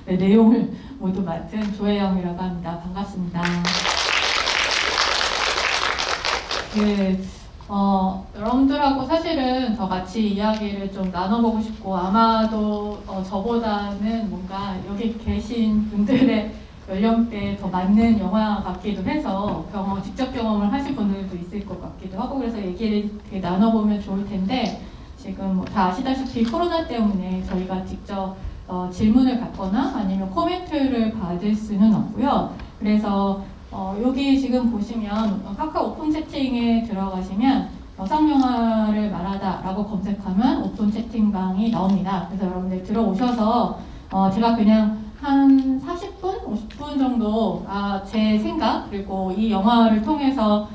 네, 내용을 모두 맡은 조혜영이라고 합니다. 반갑습니다. 여러분들하고 사실은 더 같이 이야기를 좀 나눠보고 싶고, 아마도 저보다는 뭔가 여기 계신 분들의 연령대에 더 맞는 영화 같기도 해서 직접 경험을 하신 분들도 있을 것 같기도 하고, 그래서 얘기를 되게 나눠보면 좋을 텐데, 지금 뭐 다 아시다시피 코로나 때문에 저희가 직접 질문을 받거나 아니면 코멘트를 받을 수는 없고요. 그래서 여기 지금 보시면 카카오 오픈 채팅에 들어가시면 여성 영화를 말하다 라고 검색하면 오픈 채팅방이 나옵니다. 그래서 여러분들 들어오셔서 제가 그냥 한 40분, 50분 정도 제 생각, 그리고 이 영화를 통해서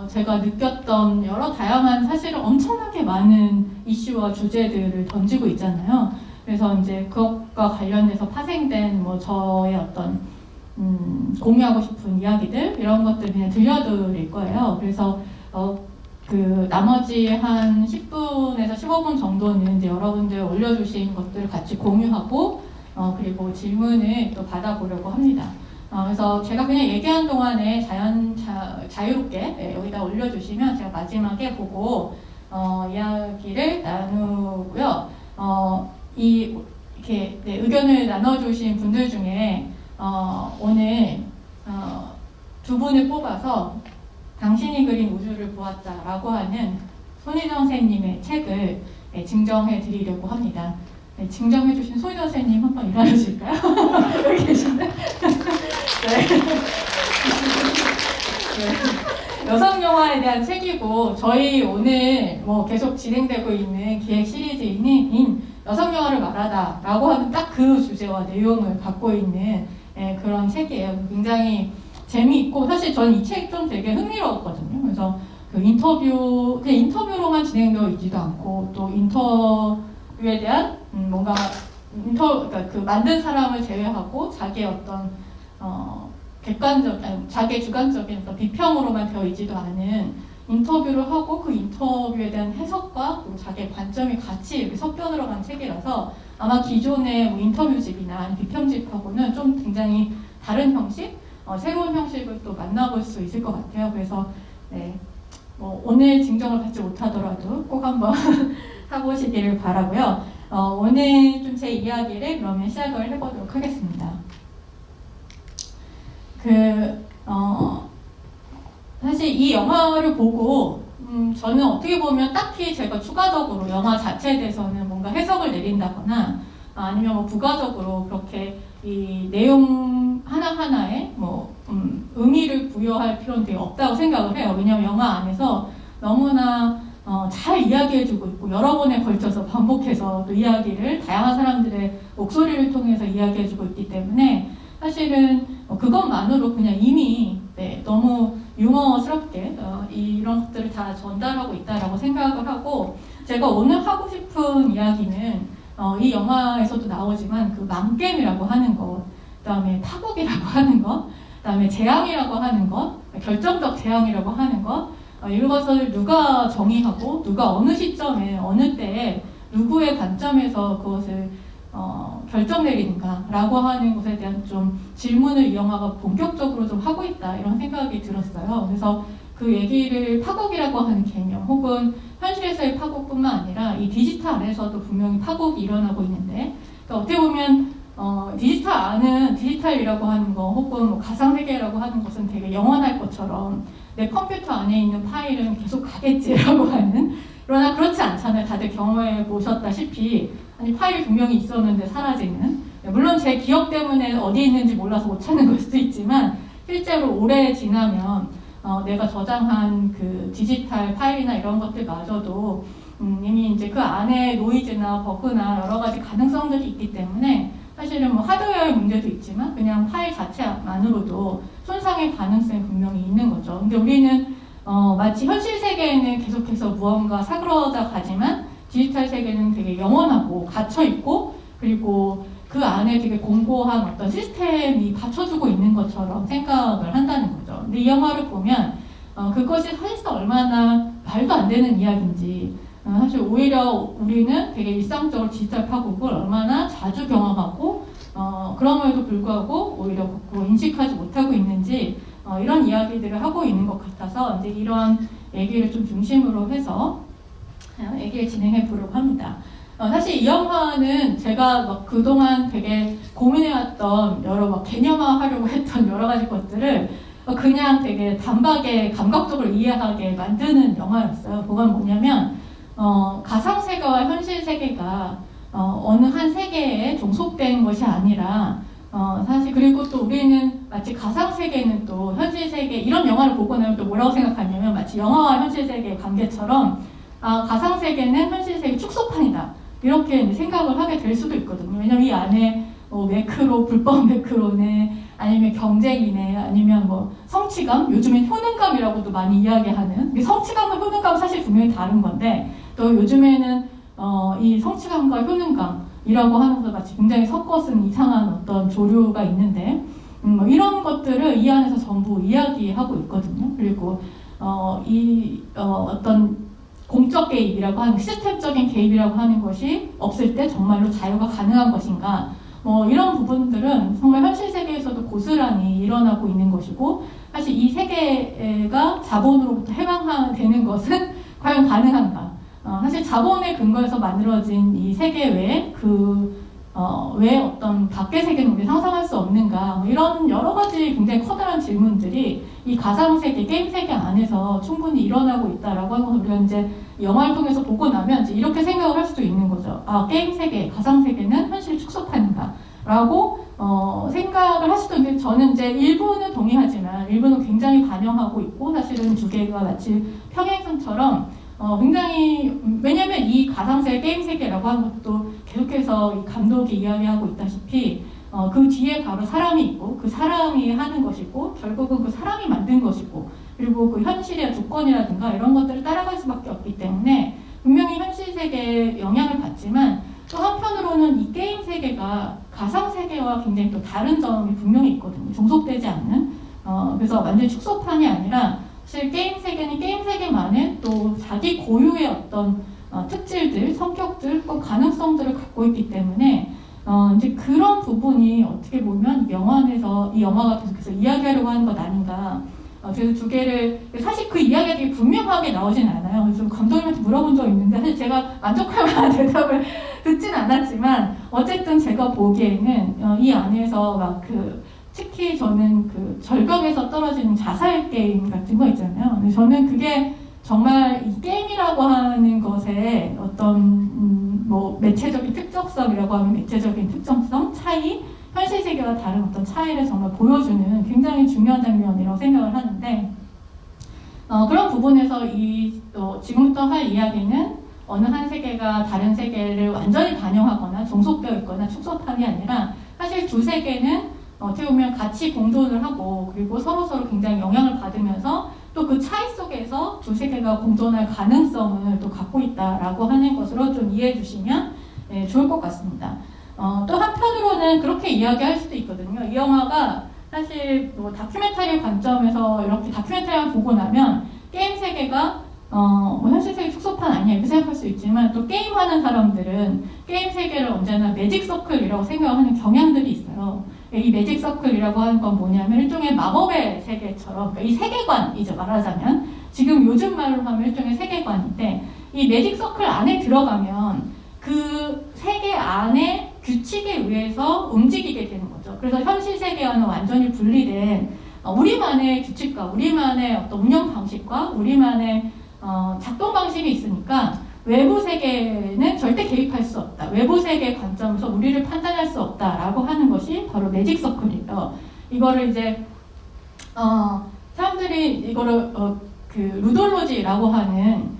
제가 느꼈던 여러 다양한, 사실은 엄청나게 많은 이슈와 주제들을 던지고 있잖아요. 그래서 이제 그것과 관련돼서 파생된 저의 어떤 공유하고 싶은 이야기들, 이런 것들 그냥 들려드릴 거예요. 그래서 그 나머지 한 10분에서 15분 정도는 이제 여러분들 올려주신 것들을 같이 공유하고 그리고 질문을 또 받아보려고 합니다. 그래서 제가 그냥 얘기한 동안에 자유롭게 여기다 올려주시면 제가 마지막에 보고 이야기를 나누고요. 이렇게 의견을 나눠주신 분들 중에 오늘 두 분을 뽑아서 당신이 그린 우주를 보았다라고 하는 손희정 선생님의 책을 증정해 드리려고 합니다. 증정해 주신 손희정 선생님 한번 일어나실까요? 여기 계신데? 네. 여성 영화에 대한 책이고, 저희 오늘 계속 진행되고 있는 기획 시리즈인 여성 영화를 말하다 라고 하는 딱 그 주제와 내용을 갖고 있는 그런 책이에요. 굉장히 재미있고, 사실 저는 이 책 좀 되게 흥미로웠거든요. 그래서 그냥 인터뷰로만 진행되어 있지도 않고, 또 인터뷰에 대한 그러니까 그 만든 사람을 제외하고 자기의 어떤 자기의 주관적인 어떤 비평으로만 되어 있지도 않은 인터뷰를 하고, 그 인터뷰에 대한 해석과 그리고 자기의 관점이 같이 이렇게 섞여 들어간 책이라서 아마 기존의 인터뷰집이나 비평집하고는 좀 굉장히 다른 형식, 새로운 형식을 또 만나볼 수 있을 것 같아요. 그래서 오늘 증정을 받지 못하더라도 꼭 한번 해보시기를 바라고요. 오늘 좀 제 이야기를 그러면 시작을 해보도록 하겠습니다. 사실 이 영화를 보고 저는 어떻게 보면 딱히 제가 추가적으로 영화 자체에 대해서는 뭔가 해석을 내린다거나 아니면 부가적으로 그렇게 이 내용 하나하나에 의미를 부여할 필요는 되게 없다고 생각을 해요. 왜냐하면 영화 안에서 너무나 잘 이야기해주고 있고, 여러 번에 걸쳐서 반복해서 또 이야기를 다양한 사람들의 목소리를 통해서 이야기해주고 있기 때문에 사실은 그것만으로 그냥 이미 너무 유머스럽게 이런 것들을 다 전달하고 있다라고 생각을 하고, 제가 오늘 하고 싶은 이야기는 이 영화에서도 나오지만 그 망겜이라고 하는 것, 그 다음에 파국이라고 하는 것, 그 다음에 재앙이라고 하는 것, 결정적 재앙이라고 하는 것, 이것을 누가 정의하고 누가 어느 시점에 어느 때에 누구의 관점에서 그것을 결정 내리는가라고 하는 것에 대한 좀 질문을 이 영화가 본격적으로 좀 하고 있다, 이런 생각이 들었어요. 그래서 그 얘기를 파국이라고 하는 개념, 혹은 현실에서의 파국뿐만 아니라 이 디지털 안에서도 분명히 파국이 일어나고 있는데, 그러니까 어떻게 보면 디지털이라고 하는 거, 혹은 가상세계라고 하는 것은 되게 영원할 것처럼 내 컴퓨터 안에 있는 파일은 계속 가겠지라고 하는, 그러나 그렇지 않잖아요. 다들 경험해 보셨다시피 파일이 분명히 있었는데 사라지는, 물론 제 기억 때문에 어디에 있는지 몰라서 못 찾는 걸 수도 있지만 실제로 오래 지나면 내가 저장한 그 디지털 파일이나 이런 것들마저도 이미 이제 그 안에 노이즈나 버그나 여러 가지 가능성들이 있기 때문에 사실은 하드웨어의 문제도 있지만 그냥 파일 자체만으로도 손상의 가능성이 분명히 있는 거죠. 근데 우리는 마치 현실 세계에는 계속해서 무언가 사그러져 가지만 디지털 세계는 되게 영원하고 갇혀있고, 그리고 그 안에 되게 공고한 어떤 시스템이 받쳐주고 있는 것처럼 생각을 한다는 거죠. 근데 이 영화를 보면 그것이 사실상 얼마나 말도 안 되는 이야기인지, 사실 오히려 우리는 되게 일상적으로 디지털 파국을 얼마나 자주 경험하고 그럼에도 불구하고 오히려 인식하지 못하고 있는지 이런 이야기들을 하고 있는 것 같아서 이제 이런 얘기를 좀 중심으로 해서 얘기를 진행해 보려고 합니다. 사실 이 영화는 제가 막 그동안 되게 고민해왔던 여러 막 개념화하려고 했던 여러 가지 것들을 그냥 되게 단박에 감각적으로 이해하게 만드는 영화였어요. 그건 뭐냐면 가상세계와 현실세계가 어느 한 세계에 종속된 것이 아니라 사실 그리고 또 우리는 마치 가상세계는 또 현실세계 이런 영화를 보고 나면 또 뭐라고 생각하냐면 마치 영화와 현실세계의 관계처럼 가상세계는 현실세계 축소판이다 이렇게 생각을 하게 될 수도 있거든요. 왜냐면 이 안에 매크로, 불법 매크로네 아니면 경쟁이네 아니면 뭐 성취감, 요즘엔 효능감이라고도 많이 이야기하는 성취감과 효능감은 사실 분명히 다른 건데 또 요즘에는 이 성취감과 효능감이라고 하는 것을 마치 굉장히 섞어 쓴 이상한 어떤 조류가 있는데 뭐 이런 것들을 이 안에서 전부 이야기하고 있거든요. 그리고 어떤 공적 개입이라고 하는 시스템적인 개입이라고 하는 것이 없을 때 정말로 자유가 가능한 것인가 이런 부분들은 정말 현실 세계에서도 고스란히 일어나고 있는 것이고 사실 이 세계가 자본으로부터 해방되는 것은 과연 가능한가? 사실 자본에 근거해서 만들어진 이 세계 외에 왜 어떤 밖의 세계는 우리 상상할 수 없는가 이런 여러 가지 굉장히 커다란 질문들이 이 가상세계, 게임 세계 안에서 충분히 일어나고 있다라고 하는 것을 우리가 이제 영화를 통해서 보고 나면 이제 이렇게 생각을 할 수도 있는 거죠. 게임 세계, 가상 세계는 현실 축소판인가 라고 생각을 할 수도 있는데 저는 이제 일부는 동의하지만 일부는 굉장히 반영하고 있고 사실은 두 개가 마치 평행선처럼 굉장히 왜냐면 이 가상세계, 게임 세계라고 하는 것도 계속해서 이 감독이 이야기하고 있다시피 그 뒤에 바로 사람이 있고 그 사람이 하는 것이고 결국은 그 사람이 만든 것이고 그리고 그 현실의 조건이라든가 이런 것들을 따라갈 수밖에 없기 때문에 분명히 현실 세계에 영향을 받지만 또 한편으로는 이 게임 세계가 가상 세계와 굉장히 또 다른 점이 분명히 있거든요. 종속되지 않는 그래서 완전히 축소판이 아니라 사실 게임 세계는 게임 세계만의 또 자기 고유의 어떤 특질들, 성격들, 가능성들을 갖고 있기 때문에 이제 그런 부분이 어떻게 보면 영화 안에서 이 영화가 계속해서 이야기하려고 하는 것 아닌가. 그래서 두 개를 사실 그 이야기가 되게 분명하게 나오진 않아요. 그래서 감독님한테 물어본 적 있는데 사실 제가 만족할 만한 대답을 듣진 않았지만 어쨌든 제가 보기에는 이 안에서 막 특히 저는 그 절벽에서 떨어지는 자살 게임 같은 거 있잖아요. 근데 저는 그게 정말 이 게임이라고 하는 것에 어떤 뭐 매체적인 특정성이라고 하면 매체적인 특정성, 차이, 현실 세계와 다른 어떤 차이를 정말 보여주는 굉장히 중요한 장면이라고 생각을 하는데 그런 부분에서 지금부터 할 이야기는 어느 한 세계가 다른 세계를 완전히 반영하거나 종속되어 있거나 축소판이 아니라 사실 두 세계는 어떻게 보면 같이 공존을 하고 그리고 서로서로 굉장히 영향을 받으면서 또 그 차이 속에서 두 세계가 공존할 가능성을 또 갖고 있다라고 하는 것으로 좀 이해해 주시면 좋을 것 같습니다. 또 한편으로는 그렇게 이야기할 수도 있거든요. 이 영화가 사실 뭐 다큐멘터리 관점에서 이렇게 다큐멘터리만 보고 나면 게임 세계가 뭐 현실 세계 축소판 아니야 이렇게 생각할 수 있지만 또 게임하는 사람들은 게임 세계를 언제나 매직 서클이라고 생각하는 경향들이 있어요. 이 매직 서클이라고 하는 건 뭐냐면 일종의 마법의 세계처럼 그러니까 이 세계관이죠. 말하자면 지금 요즘 말로 하면 일종의 세계관인데 이 매직 서클 안에 들어가면 그 세계 안에 규칙에 의해서 움직이게 되는 거죠. 그래서 현실 세계와는 완전히 분리된 우리만의 규칙과 우리만의 어떤 운영 방식과 우리만의 작동 방식이 있으니까 외부 세계는 절대 개입할 수 없다. 외부 세계 관점에서 우리를 판단할 수 없다라고 하는 것이 바로 매직 서클이에요. 이거를 이제 사람들이 이거를 그 루돌로지라고 하는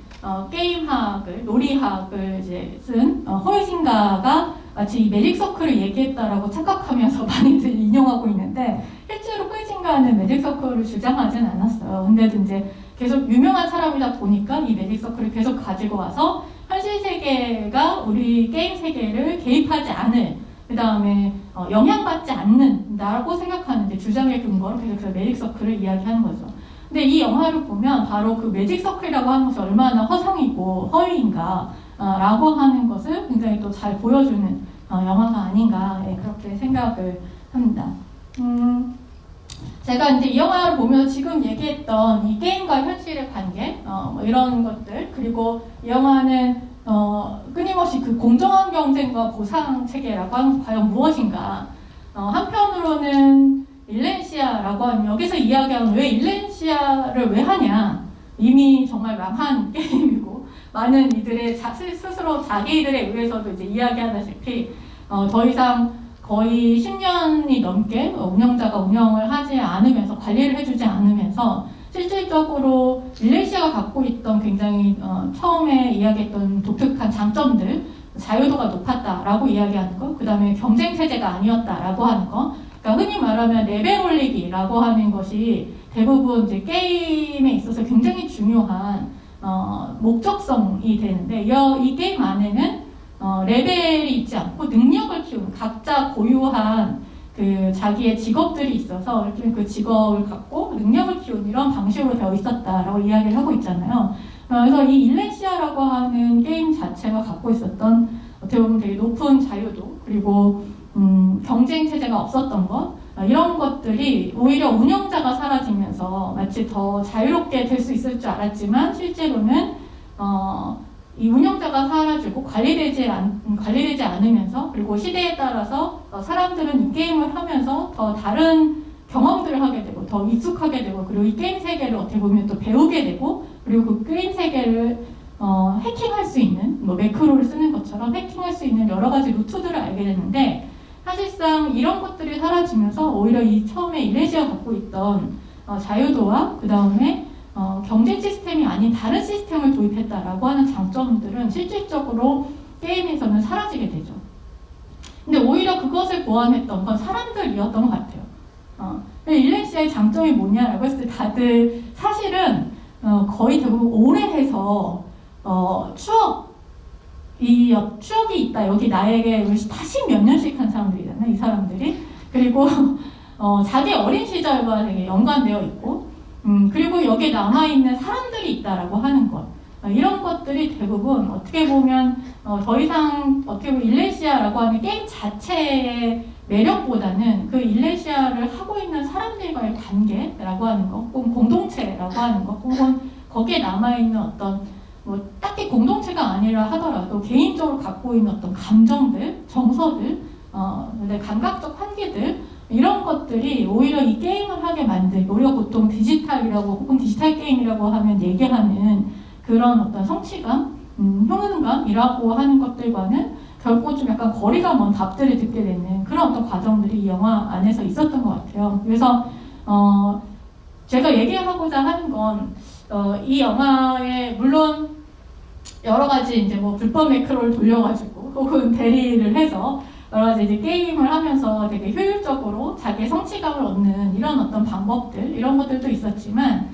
게임학을 놀이학을 이제 쓴 허이징가가 마치 이 매직 서클을 얘기했다라고 착각하면서 많이들 인용하고 있는데 실제로 허이징가는 매직 서클을 주장하진 않았어요. 근데도 이제 계속 유명한 사람이다 보니까 이 매직 서클을 계속 가지고 와서 현실 세계가 우리 게임 세계를 개입하지 않을 그 다음에 영향받지 않는다고 생각하는 주장의 근거로 계속해서 매직 서클을 이야기하는 거죠. 근데 이 영화를 보면 바로 그 매직 서클이라고 하는 것이 얼마나 허상이고 허위인가 라고 하는 것을 굉장히 또 잘 보여주는 영화가 아닌가 그렇게 생각을 합니다. 제가 이제 이 영화를 보면서 지금 얘기했던 이 게임과 현실의 관계, 뭐 이런 것들, 그리고 이 영화는 끊임없이 그 공정한 경쟁과 보상 체계라고 하는 과연 무엇인가? 한편으로는 일렌시아라고 하는 여기서 이야기하는 왜 일렌시아를 왜 하냐? 이미 정말 망한 게임이고 많은 이들의 스스로 자기들에 의해서도 이제 이야기하다시피 더 이상 거의 10년이 넘게 운영자가 운영을 하지 않으면서 관리를 해주지 않으면서 실질적으로 일레시아가 갖고 있던 굉장히 처음에 이야기했던 독특한 장점들, 자유도가 높았다라고 이야기하는 거, 그 다음에 경쟁 체제가 아니었다라고 하는 거, 그러니까 흔히 말하면 레벨 올리기라고 하는 것이 대부분 이제 게임에 있어서 굉장히 중요한 목적성이 되는데 이 게임 안에는 레벨이 있지 않고 능력을 키우는 각자 고유한 그 자기의 직업들이 있어서 그 직업을 갖고 능력을 키우는 이런 방식으로 되어 있었다라고 이야기를 하고 있잖아요. 그래서 이 일렌시아라고 하는 게임 자체가 갖고 있었던 어떻게 보면 되게 높은 자유도 그리고 경쟁 체제가 없었던 것 이런 것들이 오히려 운영자가 사라지면서 마치 더 자유롭게 될 수 있을 줄 알았지만 실제로는 이 운영자가 사라지고 관리되지 않으면서 그리고 시대에 따라서 사람들은 이 게임을 하면서 더 다른 경험들을 하게 되고 더 익숙하게 되고 그리고 이 게임 세계를 어떻게 보면 또 배우게 되고 그리고 그 게임 세계를 해킹할 수 있는 뭐 매크로를 쓰는 것처럼 해킹할 수 있는 여러 가지 루트들을 알게 되는데 사실상 이런 것들이 사라지면서 오히려 이 처음에 일레시아가 갖고 있던 자유도와 그 다음에 경쟁 시스템이 아닌 다른 시스템을 도입했다라고 하는 장점들은 실질적으로 게임에서는 사라지게 되죠. 근데 오히려 그것을 보완했던 건 사람들이었던 것 같아요. 일레시아의 장점이 뭐냐라고 했을 때 다들 사실은 거의 대부분 오래 해서 추억이 있다. 여기 나에게 다시 몇 년씩 한 사람들이잖아요. 이 사람들이. 그리고 자기 어린 시절과 되게 연관되어 있고 그리고 여기에 남아있는 사람들이 있다라고 하는 것. 이런 것들이 대부분 어떻게 보면 더 이상 어떻게 보면 일레시아라고 하는 게임 자체의 매력보다는 그 일레시아를 하고 있는 사람들과의 관계라고 하는 것, 혹은 공동체라고 하는 것, 혹은 거기에 남아있는 어떤 뭐 딱히 공동체가 아니라 하더라도 개인적으로 갖고 있는 어떤 감정들, 정서들, 감각적 한계들 이런 것들이 오히려 이 게임을 하게 만들고 우리가 보통 디지털이라고 혹은 디지털 게임이라고 하면 얘기하는 그런 어떤 성취감, 효능감이라고 하는 것들과는 결국 좀 약간 거리가 먼 답들을 듣게 되는 그런 어떤 과정들이 이 영화 안에서 있었던 것 같아요. 그래서 제가 얘기하고자 하는 건 이 영화에 물론 여러 가지 이제 뭐 불법 매크로를 돌려가지고 혹은 대리를 해서 여러 가지 이제 게임을 하면서 되게 효율적으로 자기의 성취감을 얻는 이런 어떤 방법들 이런 것들도 있었지만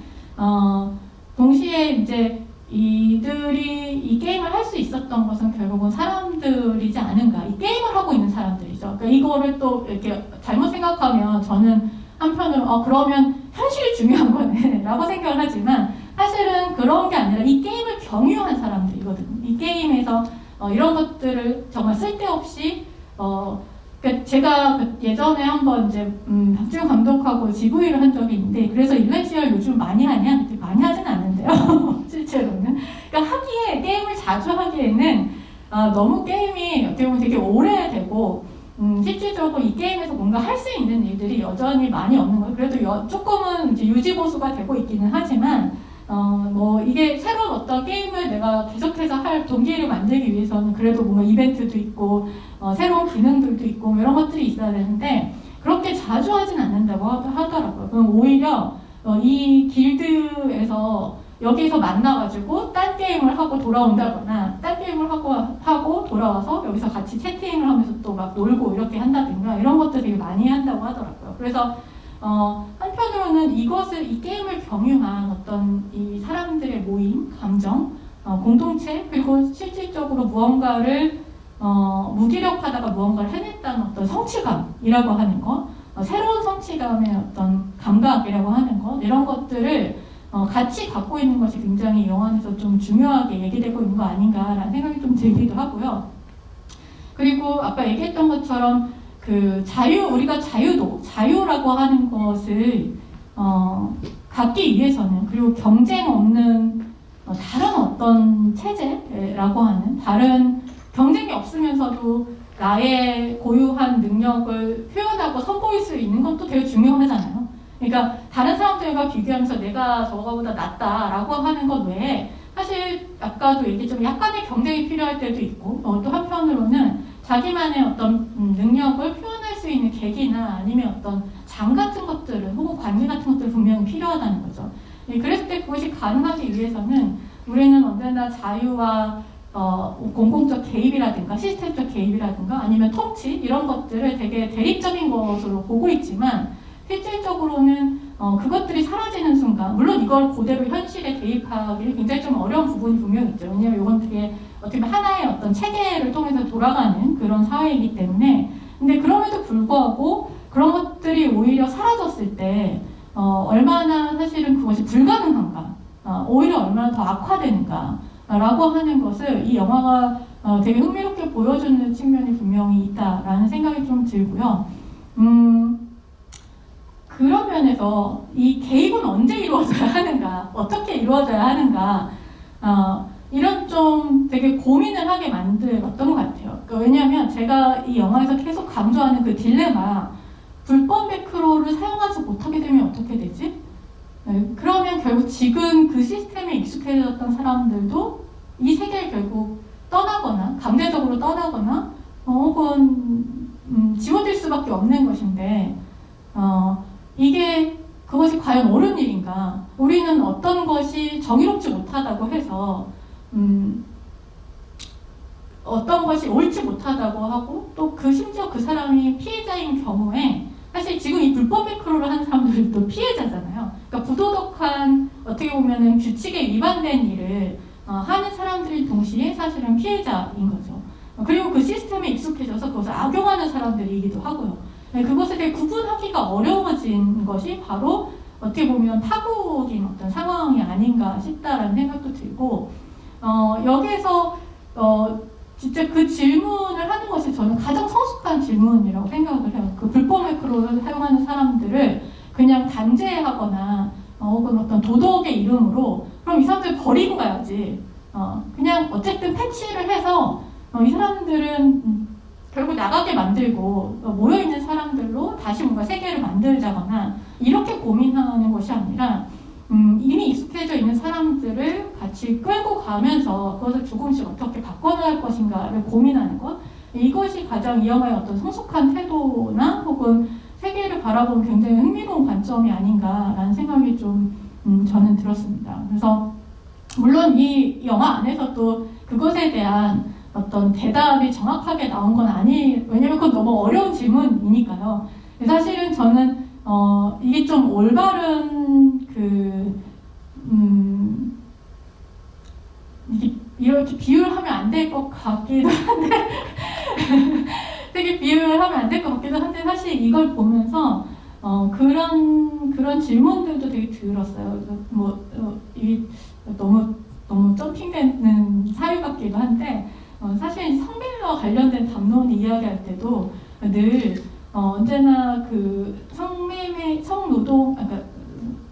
동시에 이제 이들이 이 게임을 할 수 있었던 것은 결국은 사람들이지 않은가 이 게임을 하고 있는 사람들이죠. 그러니까 이거를 또 이렇게 잘못 생각하면 저는 한편으로 그러면 현실이 중요한 거네 라고 생각을 하지만 사실은 그런 게 아니라 이 게임을 경유한 사람들이거든요. 이 게임에서 이런 것들을 정말 쓸데없이 그러니까 제가 예전에 한번 이제 박지훈 감독하고 GV를 한 적이 있는데 그래서 일렌시아를 요즘 많이 하냐? 많이 하진 않는데요. 실제로는. 그러니까 게임을 자주 하기에는 너무 게임이 어떻게 보면 되게 오래되고 실질적으로 이 게임에서 뭔가 할 수 있는 일들이 여전히 많이 없는 거예요. 그래도 조금은 이제 유지보수가 되고 있기는 하지만 뭐 이게 새로운 어떤 게임을 내가 계속해서 할 동기를 만들기 위해서는 그래도 뭔가 이벤트도 있고 새로운 기능들도 있고 이런 것들이 있어야 되는데 그렇게 자주 하진 않는다고 하더라고요. 그럼 오히려 이 길드에서 여기서 만나가지고 딴 게임을 하고 돌아온다거나 딴 게임을 하고 돌아와서 여기서 같이 채팅을 하면서 또 막 놀고 이렇게 한다든가 이런 것들 되게 많이 한다고 하더라고요. 그래서 한편으로는 이 게임을 경유한 어떤 이 사람들의 모임, 감정, 공동체, 그리고 실질적으로 무언가를 무기력하다가 무언가를 해냈다는 어떤 성취감이라고 하는 것, 새로운 성취감의 어떤 감각이라고 하는 것, 이런 것들을 같이 갖고 있는 것이 굉장히 이 영화 안에서 좀 중요하게 얘기되고 있는 거 아닌가라는 생각이 좀 들기도 하고요. 그리고 아까 얘기했던 것처럼 그 우리가 자유라고 하는 것을 갖기 위해서는, 그리고 경쟁 없는 다른 어떤 체제라고 하는, 다른 경쟁이 없으면서도 나의 고유한 능력을 표현하고 선보일 수 있는 것도 되게 중요하잖아요. 그러니까 다른 사람들과 비교하면서 내가 저거보다 낫다라고 하는 것 외에 사실 아까도 얘기했지만 약간의 경쟁이 필요할 때도 있고, 또 한편으로는 자기만의 어떤 능력을 표현할 수 있는 계기나 아니면 어떤 장 같은 것들은, 혹은 관계 같은 것들은 분명히 필요하다는 거죠. 그랬을 때 그것이 가능하기 위해서는 우리는 언제나 자유와 공공적 개입이라든가 시스템적 개입이라든가 아니면 통치 이런 것들을 되게 대립적인 것으로 보고 있지만, 실질적으로는 그것들이 사라지는 순간, 물론 이걸 그대로 현실에 대입하기는 굉장히 좀 어려운 부분이 분명히 있죠. 왜냐하면 이건 되게 어떻게 보면 하나의 어떤 체계를 통해서 돌아가는 그런 사회이기 때문에. 근데 그럼에도 불구하고 그런 것들이 오히려 사라졌을 때 얼마나 사실은 그것이 불가능한가, 오히려 얼마나 더 악화되는가 라고 하는 것을 이 영화가 되게 흥미롭게 보여주는 측면이 분명히 있다라는 생각이 좀 들고요. 그런 면에서 이 개입은 언제 이루어져야 하는가, 어떻게 이루어져야 하는가, 이런 좀 되게 고민을 하게 만들었던 것 같아요. 왜냐하면 제가 이 영화에서 계속 강조하는 그 딜레마, 불법 매크로를 사용하지 못하게 되면 어떻게 되지? 그러면 결국 지금 그 시스템에 익숙해졌던 사람들도 이 세계를 결국 떠나거나 강제적으로 떠나거나 혹은 지워질 수밖에 없는 것인데, 이게 그것이 과연 옳은 일인가? 우리는 어떤 것이 정의롭지 못하다고 해서 어떤 것이 옳지 못하다고 하고, 또 심지어 그 사람이 피해자인 경우에 사실 지금 이 불법 매크로를 하는 사람들도 피해자잖아요. 그러니까 부도덕한, 어떻게 보면은 규칙에 위반된 일을 하는 사람들이 동시에 사실은 피해자인 거죠. 그리고 그 시스템에 익숙해져서 그것을 악용하는 사람들이기도 하고요. 그것에 대해 구분하기가 어려워진 것이 바로 어떻게 보면 파국인 어떤 상황이 아닌가 싶다라는 생각도 들고, 여기에서 진짜 그 질문을 하는 것이 저는 가장 성숙한 질문이라고 생각을 해요. 그 불법 매크로를 사용하는 사람들을 그냥 단죄하거나 혹은 어떤 도덕의 이름으로 그럼 이 사람들 버리고 가야지. 그냥 어쨌든 패치를 해서 이 사람들은 결국 나가게 만들고 모여있는 사람들로 다시 뭔가 세계를 만들자거나 이렇게 고민하는 것이 아니라 이미 익숙해져 있는 사람들을 같이 끌고 가면서 그것을 조금씩 어떻게 바꿔나갈 것인가를 고민하는 것, 이것이 가장 이 영화의 어떤 성숙한 태도나 혹은 세계를 바라보는 굉장히 흥미로운 관점이 아닌가라는 생각이 좀 저는 들었습니다. 그래서 물론 이 영화 안에서도 그것에 대한 어떤 대답이 정확하게 나온 건 왜냐면 그건 너무 어려운 질문이니까요. 사실은 저는 이게 좀 올바른 이렇게 비유를 하면 안 될 것 같기도 한데 되게 비유를 하면 안 될 것 같기도 한데, 사실 이걸 보면서 그런 질문들도 되게 들었어요. 이게 너무 점핑되는 사유 같기도 한데, 사실 성매매와 관련된 담론을 이야기할 때도 늘 언제나 그 성노동, 그러니까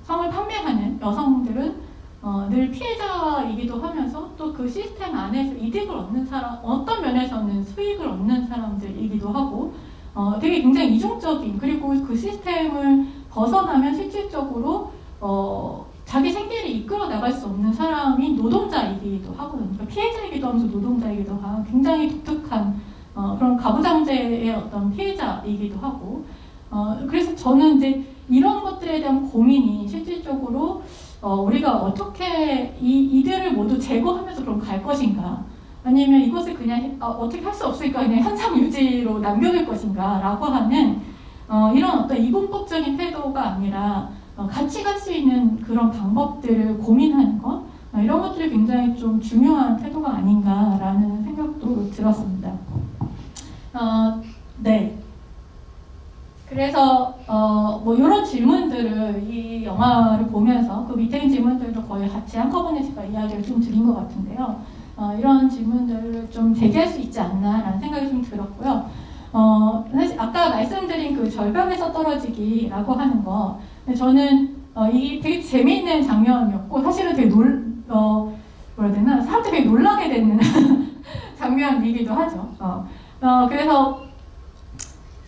성을 판매하는 여성들은 늘 피해자이기도 하면서 또 그 시스템 안에서 이득을 얻는 사람, 어떤 면에서는 수익을 얻는 사람들이기도 하고, 되게 굉장히 이중적인, 그리고 그 시스템을 벗어나면 실질적으로 자기 생계를 이끌어 나갈 수 없는 사람이 노동자이기도 하거든요. 그러니까 피해자이기도 하면서 노동자이기도 한 굉장히 독특한 그런 가부장제의 어떤 피해자이기도 하고, 그래서 저는 이제 이런 것들에 대한 고민이 실질적으로 우리가 어떻게 이들을 모두 제거하면서 그럼 갈 것인가, 아니면 이것을 그냥 어떻게 할 수 없으니까 그냥 현상 유지로 남겨둘 것인가 라고 하는 이런 어떤 이분법적인 태도가 아니라 같이 갈 수 있는 그런 방법들을 고민하는 것, 이런 것들이 굉장히 좀 중요한 태도가 아닌가라는 생각도 들었습니다. 네. 그래서 뭐 이런 질문들을 이 영화를 보면서 그 밑에 질문들도 거의 같이 한꺼번에 제가 이야기를 좀 드린 것 같은데요. 이런 질문들을 좀 제기할 수 있지 않나라는 생각이 좀 들었고요. 사실 아까 말씀드린 그 절벽에서 떨어지기라고 하는 거, 저는 이게 되게 재미있는 장면이었고 사실은 되게 뭐라 해야 되나, 사람들이 되게 놀라게 되는 장면이기도 하죠. 그래서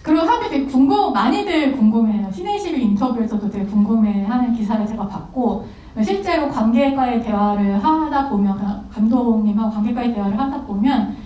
그리고 사람들이 되게 많이들 궁금해해요. 신의21 인터뷰에서도 되게 궁금해하는 기사를 제가 봤고, 실제로 관객과의 대화를 하다 보면, 감독님하고 관객과의 대화를 하다 보면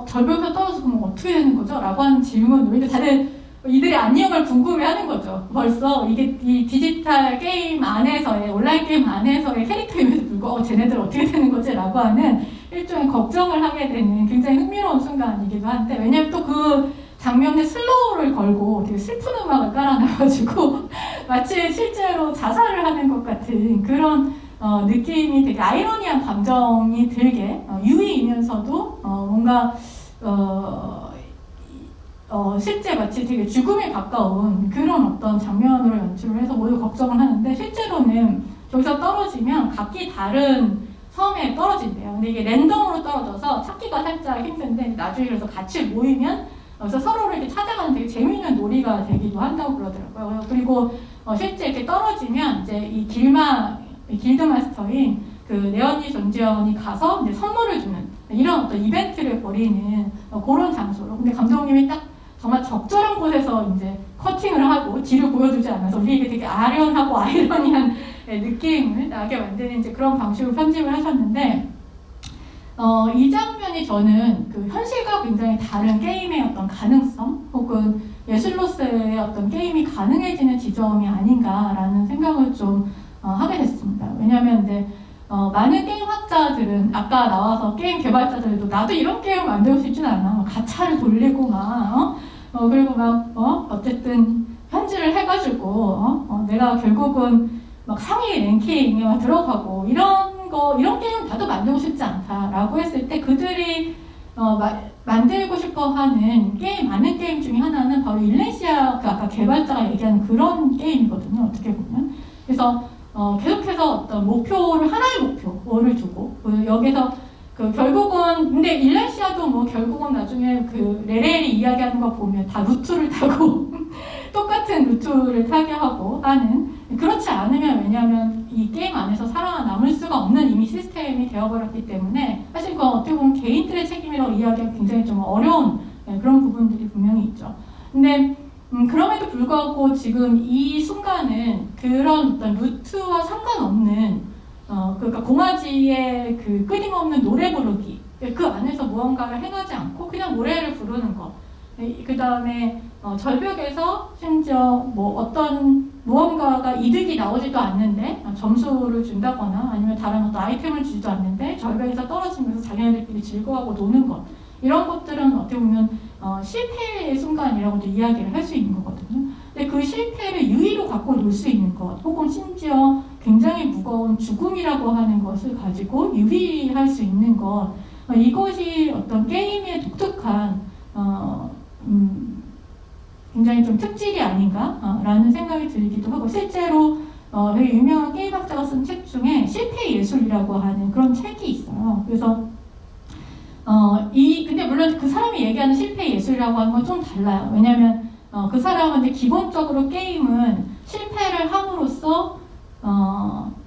절벽에서 떨어져서 그럼 어떻게 되는 거죠? 라고 하는 질문을 다들 이들의 안녕을 궁금해하는 거죠. 벌써 이게 이 디지털 게임 안에서의, 온라인 게임 안에서의 캐릭터임에도 불구하고 쟤네들 어떻게 되는 거지? 라고 하는 일종의 걱정을 하게 되는 굉장히 흥미로운 순간이기도 한데, 왜냐면 또 그 장면에 슬로우를 걸고 되게 슬픈 음악을 깔아놔가지고 마치 실제로 자살을 하는 것 같은 그런 느낌이, 되게 아이러니한 감정이 들게 유의이면서도 뭔가 실제 마치 되게 죽음에 가까운 그런 어떤 장면으로 연출을 해서 모두 걱정을 하는데, 실제로는 저기서 떨어지면 각기 다른 섬에 떨어진대요. 근데 이게 랜덤으로 떨어져서 찾기가 살짝 힘든데, 나중에 그래서 같이 모이면 그래서 서로를 이렇게 찾아가는 되게 재미있는 놀이가 되기도 한다고 그러더라고요. 그리고 실제 이렇게 떨어지면 이제 이 길드 마스터인 그 레언니 존지언이 가서 이제 선물을 주는 이런 어떤 이벤트를 벌이는 그런 장소로. 근데 감독님이 딱 정말 적절한 곳에서 이제 커팅을 하고 뒤를 보여주지 않아서 우리에게 되게 아련하고 아이러니한 느낌을 나게 만드는 이제 그런 방식으로 편집을 하셨는데, 이 장면이 저는 그 현실과 굉장히 다른 게임의 어떤 가능성 혹은 예술로서의 어떤 게임이 가능해지는 지점이 아닌가라는 생각을 좀 하게 됐습니다. 왜냐하면 이제 많은 게임 학자들은 아까 나와서 게임 개발자들도 나도 이런 게임 만들고 싶진 않아. 가차를 돌리고 막 그리고 막 어쨌든 현질을 해가지고 내가 결국은 막 상위 랭킹에 막 들어가고 이런 게임 나도 만들고 싶지 않다라고 했을 때, 그들이 만들고 싶어하는 많은 게임 중에 하나는 바로 일레시아, 그 아까 개발자가 얘기하는 그런 게임이거든요. 어떻게 보면. 그래서 계속해서 어떤 하나의 목표를 두고, 여기서 결국은, 근데 일레시아도 뭐 결국은 나중에 그 레렐이 이야기하는 거 보면 다 루트를 타고 똑같은 루트를 타게 하고 하는, 그렇지 않으면, 왜냐하면 이 게임 안에서 살아남을 수가 없는 이미 시스템이 되어버렸기 때문에 사실 그건 어떻게 보면 개인들의 책임이라고 이야기하기 굉장히 좀 어려운 그런 부분들이 분명히 있죠. 근데 그럼에도 불구하고 지금 이 순간은 그런 어떤 루트와 상관없는 그러니까 공화지의 그 끊임없는 노래 부르기, 그 안에서 무언가를 행하지 않고 그냥 노래를 부르는 것, 그 다음에 절벽에서 심지어 뭐 어떤 무언가가 이득이 나오지도 않는데 점수를 준다거나 아니면 다른 어떤 아이템을 주지도 않는데 절벽에서 떨어지면서 자기네들끼리 즐거워하고 노는 것, 이런 것들은 어떻게 보면 실패의 순간이라고도 이야기를 할 수 있는 거거든요. 근데 그 실패를 유의로 갖고 놀 수 있는 것, 혹은 심지어 굉장히 무거운 죽음이라고 하는 것을 가지고 유의할 수 있는 것, 이것이 어떤 게임의 독특한 굉장히 좀 특질이 아닌가라는 생각이 들기도 하고, 실제로 되게 유명한 게임학자가 쓴 책 중에 실패 예술이라고 하는 그런 책이 있어요. 그래서 근데 물론 그 사람이 얘기하는 실패 예술이라고 하는 건 좀 달라요. 왜냐하면 그 사람은 이제 기본적으로 게임은 실패를 함으로써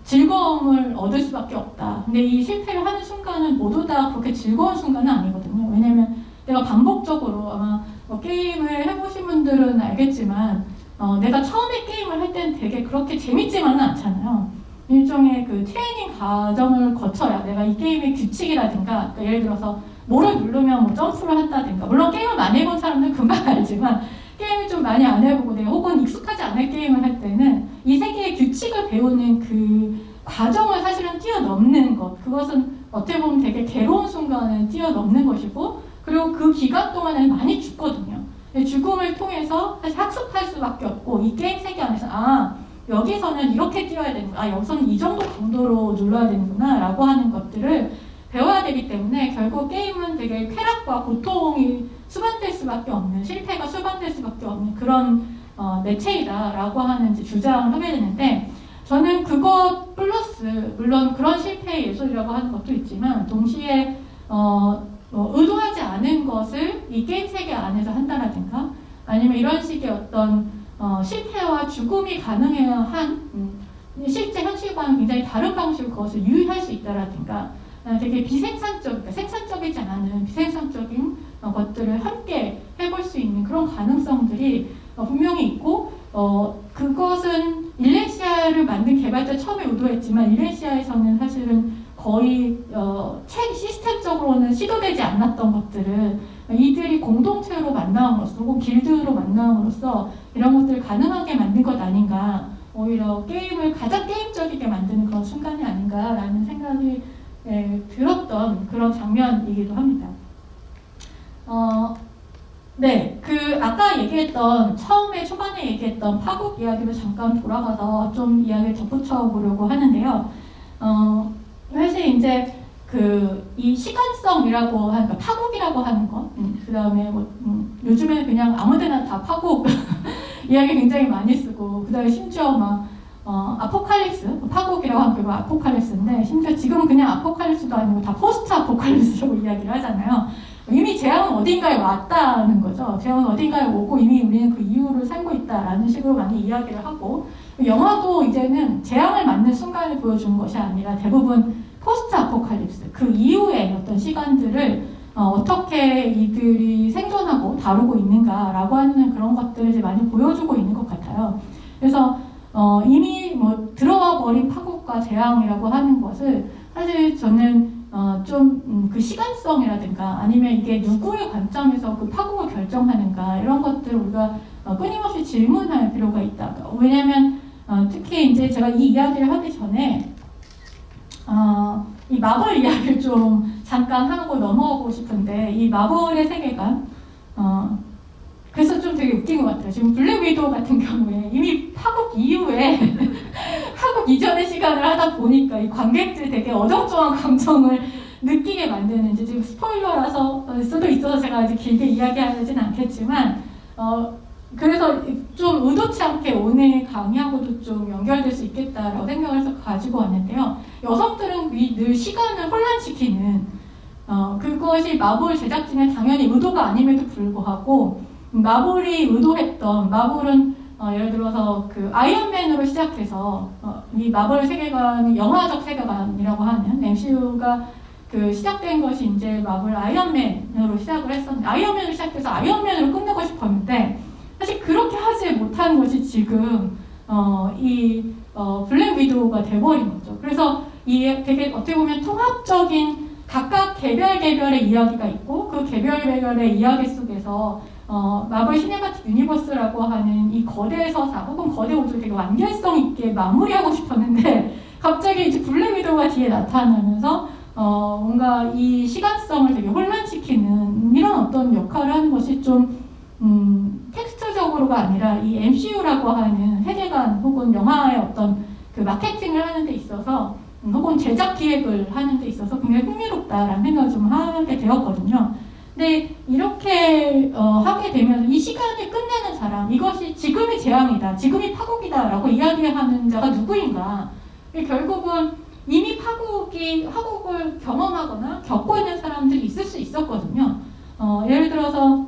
즐거움을 얻을 수밖에 없다. 근데 이 실패를 하는 순간은 모두 다 그렇게 즐거운 순간은 아니거든요. 왜냐하면 내가 반복적으로 아마 게임을 해보신 분들은 알겠지만 내가 처음에 게임을 할 때는 되게 그렇게 재밌지만은 않잖아요. 일종의 그 트레이닝 과정을 거쳐야 내가 이 게임의 규칙이라든가, 그러니까 예를 들어서 뭐를 누르면 뭐 점프를 한다든가, 물론 게임을 많이 해본 사람들은 금방 알지만 게임을 좀 많이 안 해보고 내가 혹은 익숙하지 않은 게임을 할 때는 이 세계의 규칙을 배우는 그 과정을 사실은 뛰어넘는 것, 그것은 어떻게 보면 되게 괴로운 순간을 뛰어넘는 것이고, 그리고 그 기간 동안에 많이 죽거든요. 죽음을 통해서 사실 학습할 수밖에 없고, 이 게임 세계 안에서 여기서는 이렇게 뛰어야 되는구나, 여기서는 이 정도 강도로 눌러야 되는구나 라고 하는 것들을 배워야 되기 때문에 결국 게임은 되게 쾌락과 고통이 수반될 수밖에 없는, 실패가 수반될 수밖에 없는 그런 매체이다 라고 하는 이제 주장을 하게 되는데, 저는 그것 플러스 물론 그런 실패의 예술이라고 하는 것도 있지만 동시에 의도하지 않은 것을 이 게임 세계 안에서 한다라든가 아니면 이런 식의 어떤 실패와 죽음이 가능해야 한 실제 현실과는 굉장히 다른 방식으로 그것을 유의할 수 있다라든가 되게 비생산적, 그러니까 생산적이지 않은 비생산적인 것들을 함께 해볼 수 있는 그런 가능성들이 분명히 있고 그것은 일레시아를 만든 개발자 처음에 의도했지만 일레시아에서는 사실은 거의 시스템적으로는 시도되지 않았던 것들을 이들이 공동체로 만남으로써 혹은 길드로 만남으로써 이런 것들을 가능하게 만든 것 아닌가, 오히려 게임을 가장 게임적이게 만드는 그런 순간이 아닌가라는 생각이 들었던 그런 장면이기도 합니다. 네, 아까 얘기했던 처음에 초반에 얘기했던 파국 이야기로 잠깐 돌아가서 좀 이야기를 덧붙여 보려고 하는데요. 사실 이제 이 시간성이라고 하는, 그러니까 파국이라고 하는 것, 그 다음에 요즘에는 그냥 아무데나 다 파국 이야기 굉장히 많이 쓰고, 그 다음에 심지어 아포칼립스, 파국이라고 하면 그거 아포칼립스인데, 심지어 지금은 그냥 아포칼립스도 아니고 다 포스트 아포칼립스라고 이야기를 하잖아요. 이미 재앙은 어딘가에 왔다는 거죠. 재앙은 어딘가에 오고 이미 우리는 그 이유를 살고 있다라는 식으로 많이 이야기를 하고, 영화도 이제는 재앙을 맞는 순간을 보여주는 것이 아니라 대부분 포스트 아포칼립스, 그 이후의 어떤 시간들을 어떻게 이들이 생존하고 다루고 있는가라고 하는 그런 것들을 이제 많이 보여주고 있는 것 같아요. 그래서 이미 들어와 버린 파국과 재앙이라고 하는 것을 사실 저는 좀 그 시간성이라든가 아니면 이게 누구의 관점에서 그 파국을 결정하는가 이런 것들을 우리가 끊임없이 질문할 필요가 있다. 왜냐하면 특히 이제 제가 이 이야기를 하기 전에 이 마블 이야기를 좀 잠깐 하고 넘어가고 싶은데, 이 마블의 세계관, 그래서 좀 되게 웃긴 것 같아요. 지금 블랙 위도우 같은 경우에 이미 파국 이후에 파국 이전의 시간을 하다 보니까 이 관객들이 되게 어정쩡한 감정을 느끼게 만드는, 이제 지금 스포일러라서 수도 있어서 제가 아직 길게 이야기하진 않겠지만, 그래서 좀 의도치 않게 오늘 강의하고도 좀 연결될 수 있겠다라고 생각을 해서 가지고 왔는데요. 여성들은 늘 시간을 혼란시키는 그것이 마블 제작진의 당연히 의도가 아님에도 불구하고 마블이 의도했던, 마블은 예를 들어서 그 아이언맨으로 시작해서 이 마블 세계관이 영화적 세계관이라고 하는 MCU가 시작된 것이 이제 마블 아이언맨으로 시작을 했었는데, 아이언맨으로 시작해서 아이언맨으로 끝내고 싶었는데 사실 그렇게 하지 못하는 것이 지금 블랙 위도우가 돼버린 거죠. 그래서 이 되게 어떻게 보면 통합적인 각각 개별의 이야기가 있고, 그 개별의 이야기 속에서 마블 시네마틱 유니버스라고 하는 이 거대 서사 혹은 거대 우주를 되게 완결성 있게 마무리하고 싶었는데 갑자기 이제 블랙 위도우가 뒤에 나타나면서 뭔가 이 시간성을 되게 혼란시키는 이런 어떤 역할을 하는 것이 좀 텍스트적으로가 아니라 이 MCU라고 하는 세계관 혹은 영화의 어떤 그 마케팅을 하는 데 있어서 혹은 제작 기획을 하는 데 있어서 굉장히 흥미롭다라는 생각을 좀 하게 되었거든요. 근데 이렇게 하게 되면 이 시간을 끝내는 사람, 이것이 지금이 재앙이다, 지금이 파국이다 라고 이야기하는 자가 누구인가? 결국은 이미 파국을 경험하거나 겪고 있는 사람들이 있을 수 있었거든요. 예를 들어서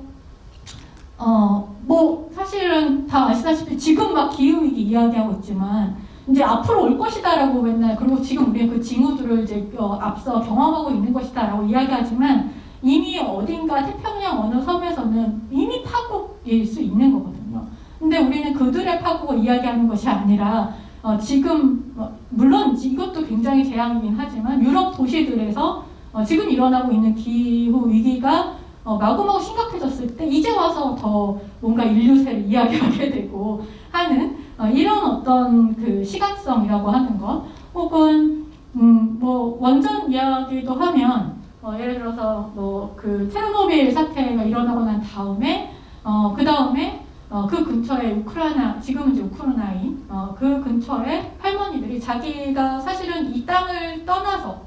사실은 다 아시다시피 지금 막 기후위기 이야기하고 있지만 이제 앞으로 올 것이다라고 맨날, 그리고 지금 우리는 그 징후들을 이제 앞서 경험하고 있는 것이다라고 이야기하지만 이미 어딘가 태평양 어느 섬에서는 이미 파국일 수 있는 거거든요. 근데 우리는 그들의 파국을 이야기하는 것이 아니라 지금 물론 이것도 굉장히 재앙이긴 하지만 유럽 도시들에서 지금 일어나고 있는 기후 위기가 마구마구 심각해졌을 때 이제 와서 더 뭔가 인류세를 이야기하게 되고 하는 이런 어떤 그 시간성이라고 하는 것, 혹은 원전 이야기도 하면 예를 들어서 그 체르노빌 사태가 일어나고 난 다음에 그 다음에 그 근처에 지금은 이제 우크라이나인 그 근처에 할머니들이 자기가 사실은 이 땅을 떠나서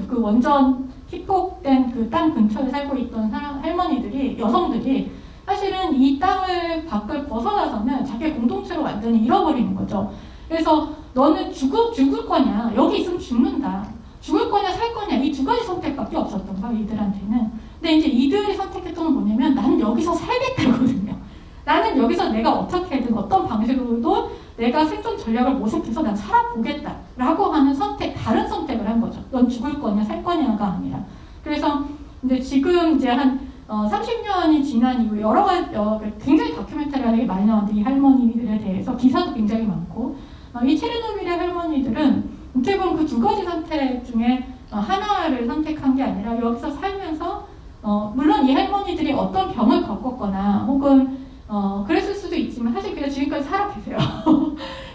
그 원전 피폭된 그 땅 근처에 살고 있던 할머니들이, 여성들이 사실은 이 땅을 밖을 벗어나서는 자기 공동체를 완전히 잃어버리는 거죠. 그래서 너는 죽을 거냐? 여기 있으면 죽는다. 죽을 거냐 살 거냐 이 두 가지 선택밖에 없었던 거야 이들한테는. 근데 이제 이들이 선택했던 건 뭐냐면 나는 여기서 살겠다거든요. 나는 여기서 내가 어떻게든 어떤 방식으로도 내가 생존 전략을 모색해서 난 살아보겠다라고 하는 선택, 다른 선택을 한 거죠. 넌 죽을 거냐 살 거냐가 아니라. 그래서 이제 지금 이제 한 30년이 지난 이후에 여러 가지 굉장히 다큐멘터리가 되게 많이 나왔는데 이 할머니들에 대해서 기사도 굉장히 많고 이 체르노빌의 할머니들은 어떻게 보면 그 두 가지 선택 중에 하나를 선택한 게 아니라 여기서 살면서 물론 이 할머니들이 어떤 병을 겪었거나 혹은 그랬을 수도 있지만 사실 그냥 지금까지 살아 계세요.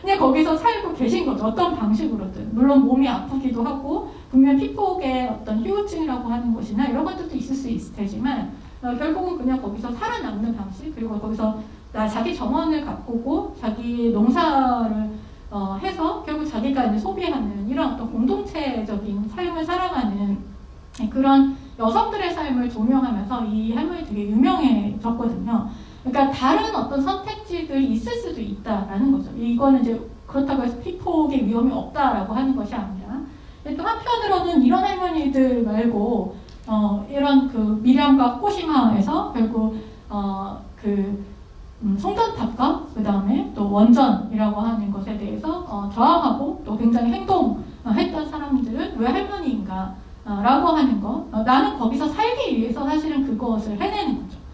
그냥 거기서 살고 계신 거죠. 어떤 방식으로든. 물론 몸이 아프기도 하고 분명 피폭의 어떤 휴우증이라고 하는 것이나 이런 것들도 있을 수 있을 테지만 결국은 그냥 거기서 살아남는 방식 그리고 거기서 자기 정원을 가꾸고 자기 농사를 해서 결국 자기가 이제 소비하는 이런 어떤 공동체적인 삶을 살아가는 그런 여성들의 삶을 조명하면서 이 할머니 되게 유명해졌거든요. 그러니까 다른 어떤 선택지들이 있을 수도 있다라는 거죠. 이거는 이제 그렇다고 해서 피폭의 위험이 없다라고 하는 것이 아니라 또 한편으로는 이런 할머니들 말고 이런 그 미량과 꼬시마에서 결국 송전탑과 그 다음에 또 원전이라고 하는 것에 대해서 저항하고 또 굉장히 행동했던 사람들은 왜 할머니인가 라고 하는 것. 나는 거기서 살기 위해서 사실은 그것을 해내는 거죠.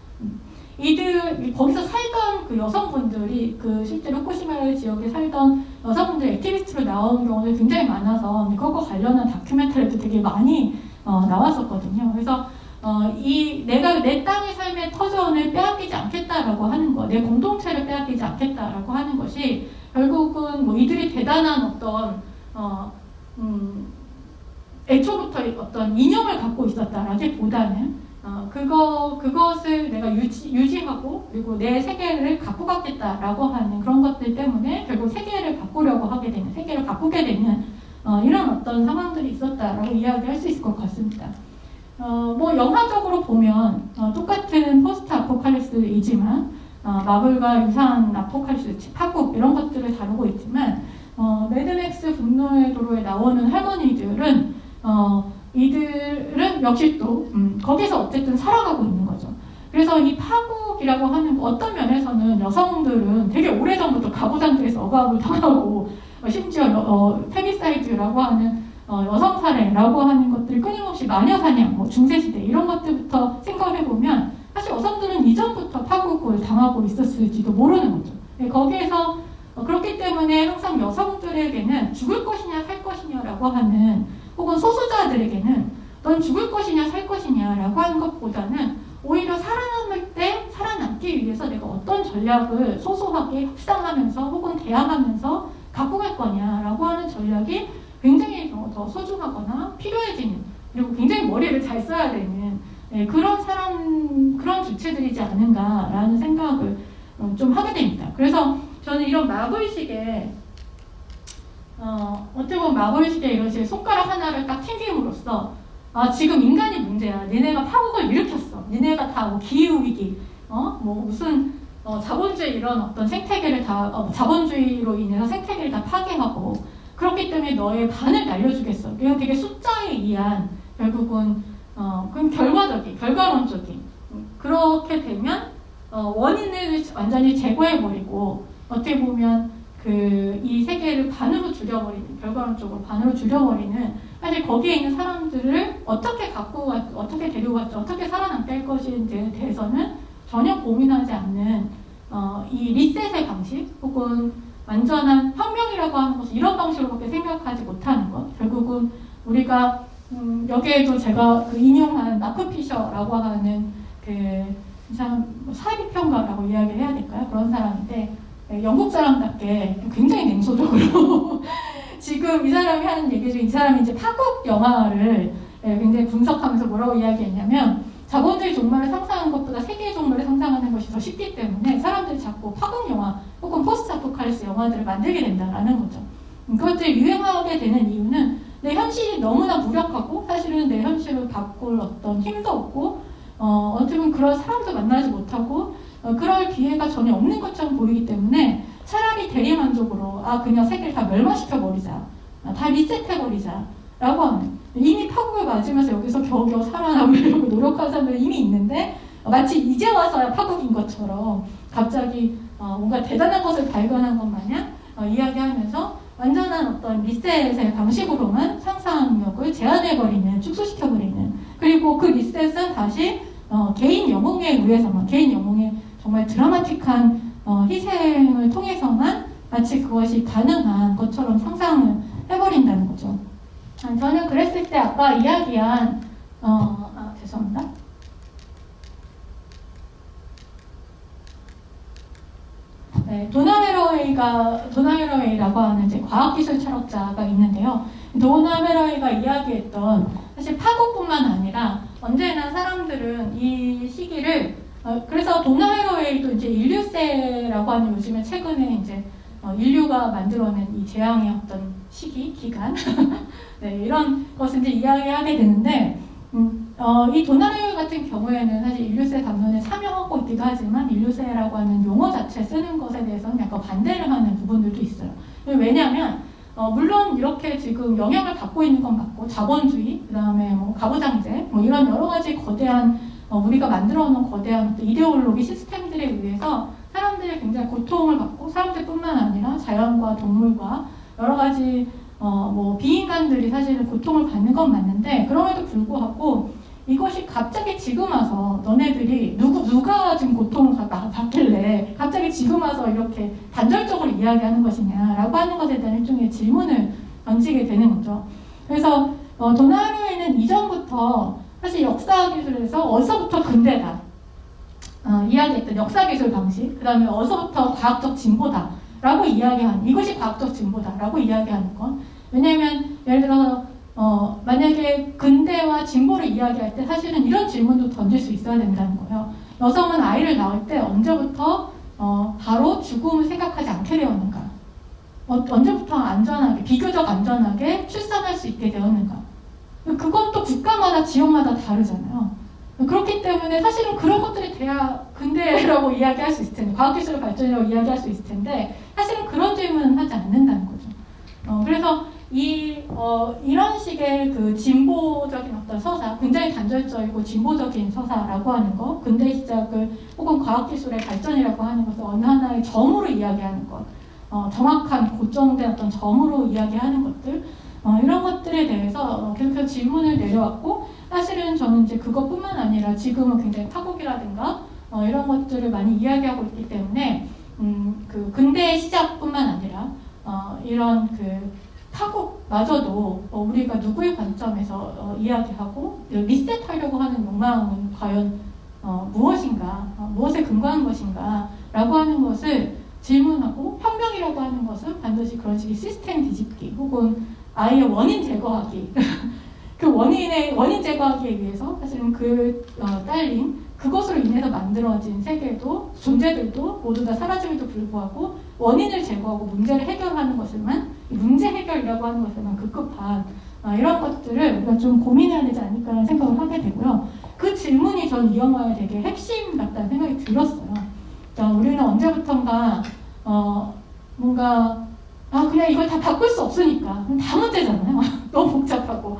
이들 거기서 살던 그 여성분들이 그 실제로 후쿠시마 지역에 살던 여성분들 액티비스트로 나온 경우도 굉장히 많아서 그거 관련한 다큐멘터리도 되게 많이 나왔었거든요. 그래서 내가 내 땅의 삶의 터전을 빼앗기지 않겠다라고 하는 것, 내 공동체를 빼앗기지 않겠다라고 하는 것이 결국은 뭐 이들이 대단한 어떤 애초부터 어떤 이념을 갖고 있었다라기보다는 그것을 내가 유지하고 그리고 내 세계를 갖고 가겠다라고 하는 그런 것들 때문에 결국 세계를 바꾸려고 하게 되는, 세계를 바꾸게 되는 이런 어떤 상황들이 있었다라고 이야기할 수 있을 것 같습니다. 뭐 영화적으로 보면 똑같은 포스트 아포칼립스이지만 마블과 유사한 아포칼립스, 파국 이런 것들을 다루고 있지만 매드맥스 분노의 도로에 나오는 할머니들은 이들은 역시 또 거기서 어쨌든 살아가고 있는 거죠. 그래서 이 파국이라고 하는 어떤 면에서는 여성들은 되게 오래전부터 가부장제에서 억압을 당하고 심지어 페미사이드라고 하는 여성 살해라고 하는 것들이 끊임없이 마녀 사냥, 뭐 중세시대 이런 것들부터 생각해보면 사실 여성들은 이전부터 파국을 당하고 있었을지도 모르는 거죠. 거기에서 그렇기 때문에 항상 여성들에게는 죽을 것이냐 살 것이냐라고 하는 혹은 소수자들에게는 넌 죽을 것이냐 살 것이냐라고 하는 것보다는 오히려 살아남을 때 살아남기 위해서 내가 어떤 전략을 소소하게 협상하면서 혹은 대항하면서 갖고 갈 거냐라고 하는 전략이 굉장히 더 소중하거나 필요해지는 그리고 굉장히 머리를 잘 써야 되는 그런 주체들이지 않은가라는 생각을 좀 하게 됩니다. 그래서 저는 이런 마블식의 어떻게 보면 마블식의 이런 식의 손가락 하나를 딱 튕김으로써 지금 인간이 문제야. 니네가 파국을 일으켰어. 니네가 다 뭐 기후위기, 뭐 무슨 자본주의 이런 어떤 생태계를 다 자본주의로 인해서 생태계를 다 파괴하고 그렇기 때문에 너의 반을 날려주겠어. 이건 되게 숫자에 의한 결국은 그럼 결과론적인 그렇게 되면 원인을 완전히 제거해버리고 어떻게 보면 이 세계를 반으로 줄여버리는 결과론적으로 반으로 줄여버리는 사실 거기에 있는 사람들을 어떻게 갖고 갔죠, 어떻게 데리고 갔죠, 어떻게 살아남게 할 것인지에 대해서는 전혀 고민하지 않는 이 리셋의 방식 혹은 완전한 혁명이라고 하는 것을 이런 방식으로밖에 생각하지 못하는 것. 결국은 우리가 여기에도 제가 인용한 마크 피셔라고 하는 사람 사회비평가라고 이야기를 해야 될까요? 그런 사람인데 영국 사람답게 굉장히 냉소적으로 지금 이 사람이 하는 얘기 중에 이 사람이 이제 파국 영화를 굉장히 분석하면서 뭐라고 이야기했냐면 자본주의 종말을 상상하는 것보다 세계의 종말을 상상하는 것이 더 쉽기 때문에 사람들이 자꾸 파국 영화 혹은 포스트 아포칼립스 영화들을 만들게 된다라는 거죠. 그것들이 유행하게 되는 이유는 내 현실이 너무나 무력하고 사실은 내 현실을 바꿀 어떤 힘도 없고 어떻게 보면 그런 사람도 만나지 못하고 그럴 기회가 전혀 없는 것처럼 보이기 때문에 차라리 대리만족으로 그냥 세계를 다 멸망시켜버리자, 다 리셋해버리자 라고 하는 이미 파국을 맞으면서 여기서 겨우겨우 살아남으려고 노력하는 사람들이 이미 있는데 마치 이제 와서야 파국인 것처럼 갑자기 뭔가 대단한 것을 발견한 것 마냥 이야기하면서 완전한 어떤 리셋의 방식으로만 상상력을 제한해버리는, 축소시켜버리는, 그리고 그 리셋은 다시 개인 영웅에 의해서만, 개인 영웅의 정말 드라마틱한 희생을 통해서만 마치 그것이 가능한 것처럼 상상을 해버린다는 거죠. 저는 그랬을 때 아까 이야기한 죄송합니다. 네, 도나 헤러웨이라고 하는 이제 과학기술 철학자가 있는데요. 도나 헤러웨이가 이야기했던 사실 파국뿐만 아니라 언제나 사람들은 이 시기를 그래서 도나 헤러웨이도 이제 인류세라고 하는 요즘에 최근에 이제 인류가 만들어낸 이 재앙의 어떤 시기, 기간 네, 이런 것을 이제 이야기하게 되는데 이 도나 헤러웨이 같은 경우에는 사실 인류세 담론에 참여하고 있기도 하지만 인류세라고 하는 용어 자체 쓰는 것에 대해서는 약간 반대를 하는 부분들도 있어요. 왜냐하면 물론 이렇게 지금 영향을 받고 있는 건 맞고 자본주의, 그 다음에 뭐 가부장제, 뭐 이런 여러 가지 거대한 우리가 만들어 놓은 거대한 이데올로기 시스템들에 의해서 사람들이 굉장히 고통을 받고 사람들뿐만 아니라 자연과 동물과 여러 가지 뭐 비인간들이 사실은 고통을 받는 건 맞는데 그럼에도 불구하고 이것이 갑자기 지금 와서 너네들이 누가 지금 고통을 받길래 갑자기 지금 와서 이렇게 단절적으로 이야기하는 것이냐라고 하는 것에 대한 일종의 질문을 던지게 되는 거죠. 그래서 도나 헤러웨이는 이전부터 사실 역사기술에서 어디서부터 근대다 이야기했던 역사기술 방식, 그 다음에 어디서부터 과학적 진보다 라고 이야기하는, 이것이 과학적 진보다 라고 이야기하는 건 왜냐하면 예를 들어서 만약에 근대와 진보를 이야기할 때 사실은 이런 질문도 던질 수 있어야 된다는 거예요. 여성은 아이를 낳을 때 언제부터 바로 죽음을 생각하지 않게 되었는가? 언제부터 안전하게, 비교적 안전하게 출산할 수 있게 되었는가? 그건 또 국가마다 지역마다 다르잖아요. 그렇기 때문에 사실은 그런 것들이 돼야 근대라고 이야기할 수 있을 텐데, 과학기술 발전이라고 이야기할 수 있을 텐데 사실은 그런 질문은 하지 않는다는 거죠. 그래서 이런 식의 그 진보적인 어떤 서사, 굉장히 단절적이고 진보적인 서사라고 하는 거, 근대 시작을 혹은 과학기술의 발전이라고 하는 것을 어느 하나의 점으로 이야기하는 것, 정확한 고정된 어떤 점으로 이야기하는 것들, 이런 것들에 대해서 계속해서 질문을 내려왔고, 사실은 저는 이제 그것뿐만 아니라 지금은 굉장히 파국이라든가 이런 것들을 많이 이야기하고 있기 때문에 그 근대의 시작뿐만 아니라 이런 그 파국마저도 우리가 누구의 관점에서 이야기하고 리셋하려고 하는 욕망은 과연 무엇인가, 무엇에 근거한 것인가 라고 하는 것을 질문하고, 혁명이라고 하는 것은 반드시 그런 식의 시스템 뒤집기 혹은 아예 원인 제거하기 그 원인 제거하기에 의해서 사실은 딸린 그것으로 인해서 만들어진 세계도 존재들도 모두 다 사라짐에도 불구하고 원인을 제거하고 문제를 해결하는 것을만, 문제 해결이라고 하는 것을만 급급한 이런 것들을 우리가 좀 고민해야 되지 않을까라는 생각을 하게 되고요. 그 질문이 전 이 영화의 되게 핵심 같다는 생각이 들었어요. 그러니까 우리는 언제부턴가 뭔가 그냥 이걸 다 바꿀 수 없으니까 다 문제잖아요. 너무 복잡하고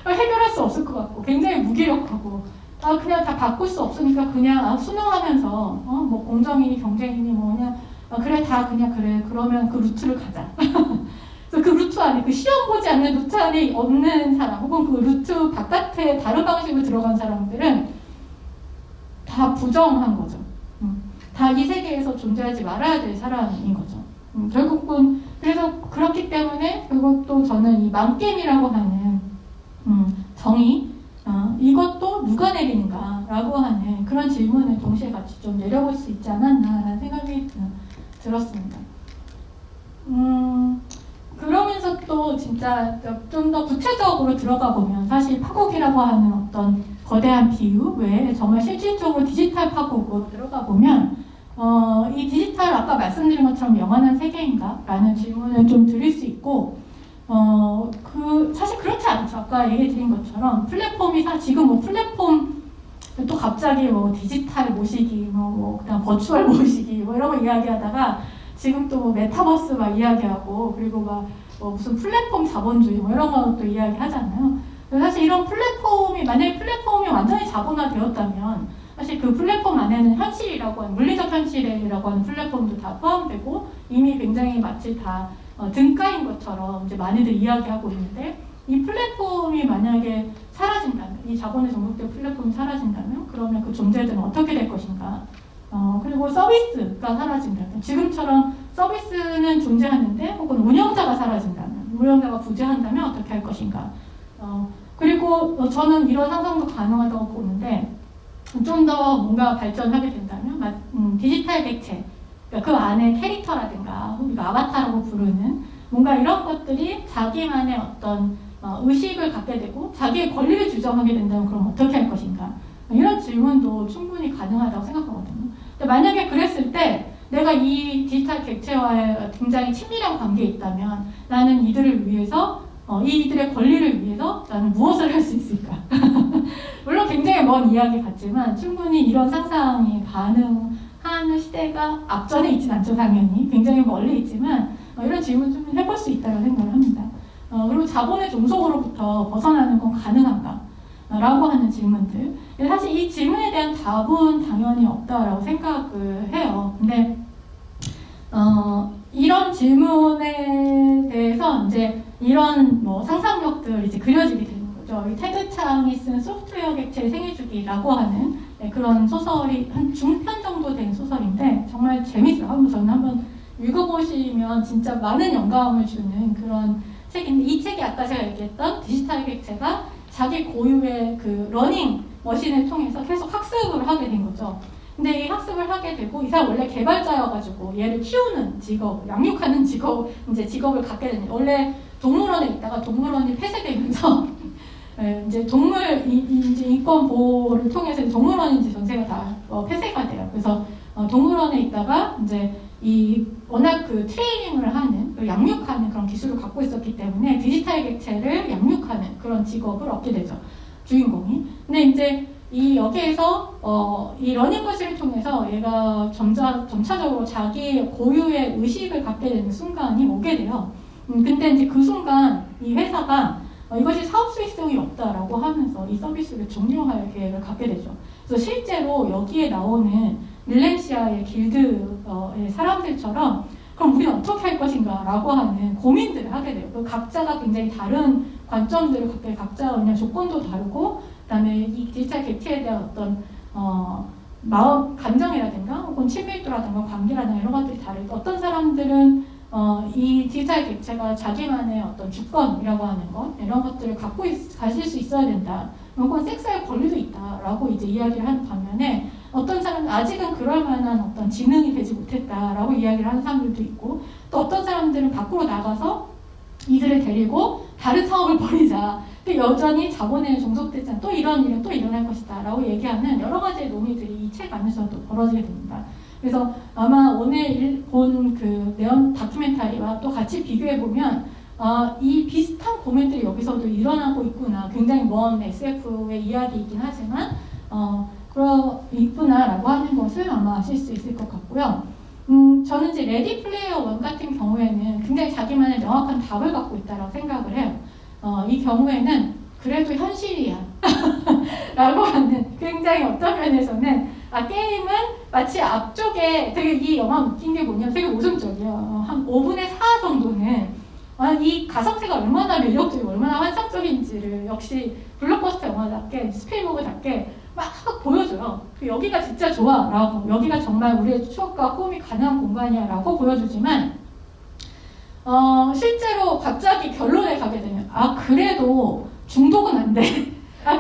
해결할 수 없을 것 같고 굉장히 무기력하고 그냥 다 바꿀 수 없으니까 그냥 수능하면서 뭐 공정이니 경쟁이니 뭐 그냥 그래 다 그냥 그래 그러면 그 루트를 가자. 그래서 그 루트 안에, 그 시험 보지 않는 루트 안에 없는 사람 혹은 그 루트 바깥에 다른 방식으로 들어간 사람들은 다 부정한 거죠. 다 이 세계에서 존재하지 말아야 될 사람인 거죠. 결국은 그래서 그렇기 때문에 그것도 저는 이 망겜이라고 하는 정의 이것도 누가 내리는가라고 하는 그런 질문을 동시에 같이 좀 내려볼 수 있지 않았나라는 생각이 들었습니다. 그러면서 또 진짜 좀 더 구체적으로 들어가 보면 사실 파국이라고 하는 어떤 거대한 비유 외에 정말 실질적으로 디지털 파국으로 들어가 보면 이 디지털 아까 말씀드린 것처럼 영원한 세계인가? 라는 질문을 좀 드릴 수 있고 사실 그렇지 않죠. 아까 얘기 드린 것처럼 플랫폼이 지금 뭐 플랫폼 또 갑자기 뭐 디지털 모시기 그다음 버추얼 모시기 뭐 이런 거 이야기하다가 지금 또 메타버스 막 이야기하고 그리고 막 무슨 플랫폼 자본주의 뭐 이런 거 또 이야기하잖아요. 사실 이런 플랫폼이, 만약에 플랫폼이 완전히 자본화되었다면 사실 그 플랫폼 안에는 현실이라고 하는, 물리적 현실이라고 하는 플랫폼도 다 포함되고 이미 굉장히 마치 다 등가인 것처럼 이제 많이들 이야기하고 있는데, 이 플랫폼이 만약에 사라진다면, 이 자본에 종속된 플랫폼이 사라진다면 그러면 그 존재들은 어떻게 될 것인가. 그리고 서비스가 사라진다면, 지금처럼 서비스는 존재하는데 혹은 운영자가 사라진다면, 운영자가 부재한다면 어떻게 할 것인가. 그리고 저는 이런 상상도 가능하다고 보는데, 좀 더 뭔가 발전하게 된다면 디지털 객체, 그러니까 그 안에 캐릭터라든가 우리가 아바타라고 부르는 뭔가 이런 것들이 자기만의 어떤 의식을 갖게 되고 자기의 권리를 주장하게 된다면 그럼 어떻게 할 것인가. 이런 질문도 충분히 가능하다고 생각하거든요. 근데 만약에 그랬을 때 내가 이 디지털 객체와의 굉장히 친밀한 관계에 있다면 나는 이들을 위해서, 이들의 권리를 위해서 나는 무엇을 할 수 있을까? 물론 굉장히 먼 이야기 같지만 충분히 이런 상상이 가능한 시대가 앞전에 있진 않죠, 당연히. 굉장히 멀리 있지만 이런 질문 좀 해볼 수 있다고 생각을 합니다. 그리고 자본의 종속으로부터 벗어나는 건 가능한가? 라고 하는 질문들. 사실 이 질문에 대한 답은 당연히 없다라고 생각을 해요. 근데 이런 질문에 대해서 이제 이런 상상력들 이제 그려지게 되는 거죠. 이 테드 창이 쓴 소프트웨어 객체의 생애주기라고 하는 그런 소설이 한 중편 정도 된 소설인데 정말 재밌어요. 저는 한번 읽어보시면 진짜 많은 영감을 주는 그런 책인데, 이 책이 아까 제가 얘기했던 디지털 객체가 자기 고유의 그 러닝 머신을 통해서 계속 학습을 하게 된 거죠. 근데 이 학습을 하게 되고 이 사람 원래 개발자여가지고 얘를 키우는 직업, 양육하는 직업을 갖게 되는, 원래 동물원에 있다가 동물원이 폐쇄되면서 이제 동물 이제 인권 보호를 통해서 동물원이 이제 전체가 다 폐쇄가 돼요. 그래서 동물원에 있다가 이제 이 워낙 그 트레이닝을 하는, 양육하는 그런 기술을 갖고 있었기 때문에 디지털 객체를 양육하는 그런 직업을 얻게 되죠, 주인공이. 근데 이제 이 여기에서 이 러닝머신을 통해서 얘가 점차적으로 자기 고유의 의식을 갖게 되는 순간이 오게 돼요. 근데 이제 그 순간 이 회사가 이것이 사업 수익성이 없다라고 하면서 이 서비스를 종료할 계획을 갖게 되죠. 그래서 실제로 여기에 나오는 밀렌시아의 길드의 사람들처럼 그럼 우리는 어떻게 할 것인가 라고 하는 고민들을 하게 돼요. 그 각자가 굉장히 다른 관점들을 갖게 돼요. 각자 그냥 조건도 다르고, 그 다음에 이 디지털 객체에 대한 어떤 마음, 감정이라든가 혹은 친밀도라든가 관계라든가 이런 것들이 다르고, 어떤 사람들은 이 디지털 객체가 자기만의 어떤 주권이라고 하는 것, 이런 것들을 가질 수 있어야 된다. 혹은 섹스할 권리도 있다라고 이제 이야기를 하는 반면에, 어떤 사람은 아직은 그럴 만한 어떤 지능이 되지 못했다라고 이야기를 하는 사람들도 있고, 또 어떤 사람들은 밖으로 나가서 이들을 데리고 다른 사업을 벌이자. 근데 여전히 자본에 종속되지 않아. 또 이런 일은 또 일어날 것이다 라고 얘기하는 여러 가지의 논의들이 이 책 안에서도 벌어지게 됩니다. 그래서 아마 오늘 본 그 네온 다큐멘터리와 또 같이 비교해보면 이 비슷한 고민들이 여기서도 일어나고 있구나. 굉장히 먼 SF의 이야기이긴 하지만 있구나라고 하는 것을 아마 아실 수 있을 것 같고요. 저는 이제 레디 플레이어 원 같은 경우에는 굉장히 자기만의 명확한 답을 갖고 있다고 생각을 해요. 이 경우에는 그래도 현실이야 라고 하는, 굉장히 어떤 면에서는 게임은 마치 앞쪽에 되게, 이 영화 웃긴 게 뭐냐면 되게 모순적이에요. 한 5분의 4 정도는 이 가상세가 얼마나 매력적이고 얼마나 환상적인지를 역시 블록버스터 영화답게, 스필버그답게 막 보여줘요. 여기가 진짜 좋아 라고, 여기가 정말 우리의 추억과 꿈이 가능한 공간이야 라고 보여주지만 실제로 갑자기 결론에 가게 되면 그래도 중독은 안 돼.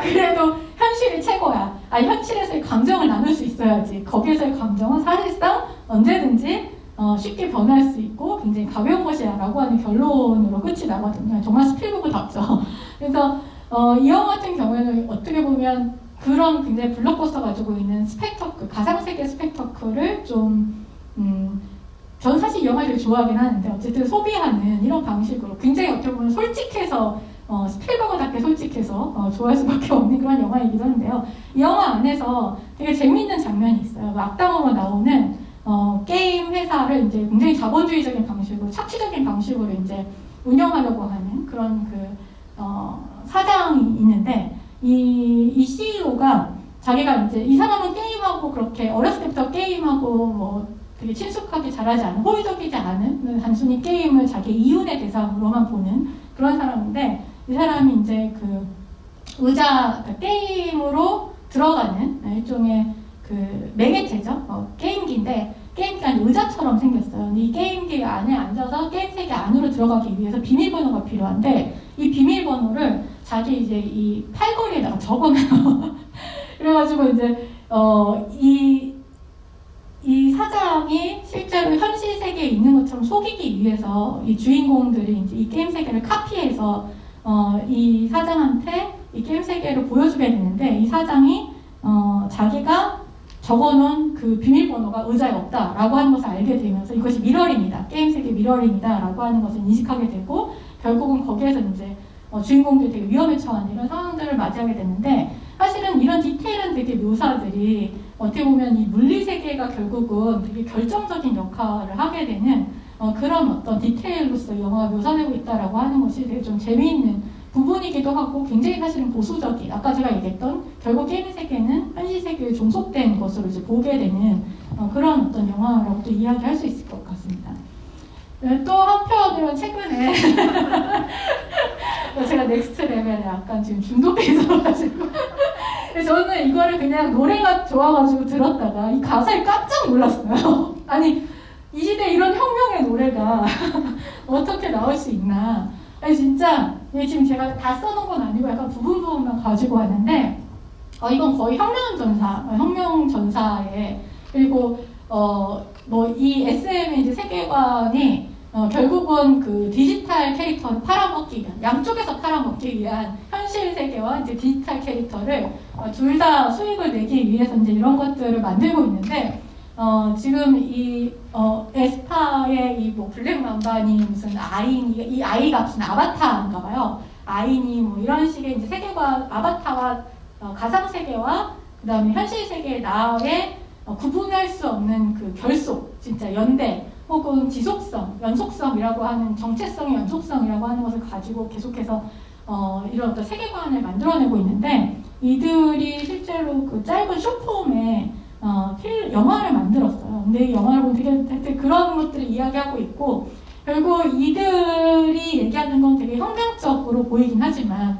그래도 현실이 최고야. 현실에서의 감정을 나눌 수 있어야지. 거기에서의 감정은 사실상 언제든지 쉽게 변할 수 있고 굉장히 가벼운 것이야 라고 하는 결론으로 끝이 나거든요. 정말 스필버그답죠. 그래서 이 영화 같은 경우에는 어떻게 보면 그런 굉장히 블록버스터 가지고 있는 스펙터클, 가상세계 스펙터클을 좀 저는 사실 이 영화를 되게 좋아하긴 하는데, 어쨌든 소비하는 이런 방식으로 굉장히 어떻게 보면 솔직해서 스필버그답게 솔직해서 좋아할 수밖에 없는 그런 영화이기도 한데요. 이 영화 안에서 되게 재미있는 장면이 있어요. 악당으로 나오는 게임 회사를 이제 굉장히 자본주의적인 방식으로, 착취적인 방식으로 이제 운영하려고 하는 그런 사장이 있는데 이 CEO가 자기가 이제 이 사람은 게임하고 그렇게 어렸을 때부터 게임하고 뭐 되게 친숙하게 잘하지 않은 호의적이지 않은 단순히 게임을 자기 이윤의 대상으로만 보는 그런 사람인데 이 사람이 이제 그 의자 그러니까 게임으로 들어가는 일종의 그 매개체죠. 게임기인데 게임기가 의자처럼 생겼어요. 이 게임기 안에 앉아서 게임 세계 안으로 들어가기 위해서 비밀번호가 필요한데 이 비밀번호를 자기 이제 이 팔걸이에다가 적어놔요. 그래가지고 이제 이 사장이 실제로 현실 세계에 있는 것처럼 속이기 위해서 이 주인공들이 이제 이 게임 세계를 카피해서 이 사장한테 이 게임 세계를 보여주게 되는데 이 사장이 자기가 적어놓은 그 비밀번호가 의자에 없다라고 하는 것을 알게 되면서 이것이 미러링이다, 게임 세계 미러링이다라고 하는 것을 인식하게 되고 결국은 거기에서 이제 주인공들이 되게 위험에 처한 이런 상황들을 맞이하게 되는데 사실은 이런 디테일한 되게 묘사들이 어떻게 보면 이 물리 세계가 결국은 되게 결정적인 역할을 하게 되는 그런 어떤 디테일로서 영화가 묘사되고 있다라고 하는 것이 되게 좀 재미있는 부분이기도 하고 굉장히 사실은 보수적인 아까 제가 얘기했던 결국 게임 세계는 현실 세계에 종속된 것으로 이제 보게 되는 그런 어떤 영화라고도 이야기할 수 있을 것 같습니다. 또 한편으로는 최근에 제가 넥스트 레벨에 약간 지금 중독돼 있어가지고 저는 이거를 그냥 노래가 좋아가지고 들었다가 이 가사에 깜짝 놀랐어요. 아니 이 시대에 이런 혁명의 노래가 어떻게 나올 수 있나. 아니 진짜 지금 제가 다 써놓은 건 아니고 약간 부분만 가지고 왔는데 이건 거의 혁명전사에 그리고 뭐 이 SM의 이제 세계관이 결국은 그 디지털 캐릭터를 팔아먹기 위한 양쪽에서 팔아먹기 위한 현실 세계와 이제 디지털 캐릭터를 둘 다 수익을 내기 위해서 이제 이런 것들을 만들고 있는데 지금 이 에스파의 이 뭐 블랙 맘바니 무슨 아인이 이 아이가 무슨 아바타인가봐요. 아인이 뭐 이런 식의 이제 세계관 아바타와 가상 세계와 그다음에 현실 세계의 나의 구분할 수 없는 그 결속, 진짜 연대 혹은 지속성, 연속성이라고 하는 정체성의 연속성이라고 하는 것을 가지고 계속해서 이런 어떤 세계관을 만들어내고 있는데 이들이 실제로 그 짧은 숏폼에 영화를 만들었어요. 근데 이 영화를 보면 되게 그런 것들을 이야기하고 있고 결국 이들이 얘기하는 건 되게 혁명적으로 보이긴 하지만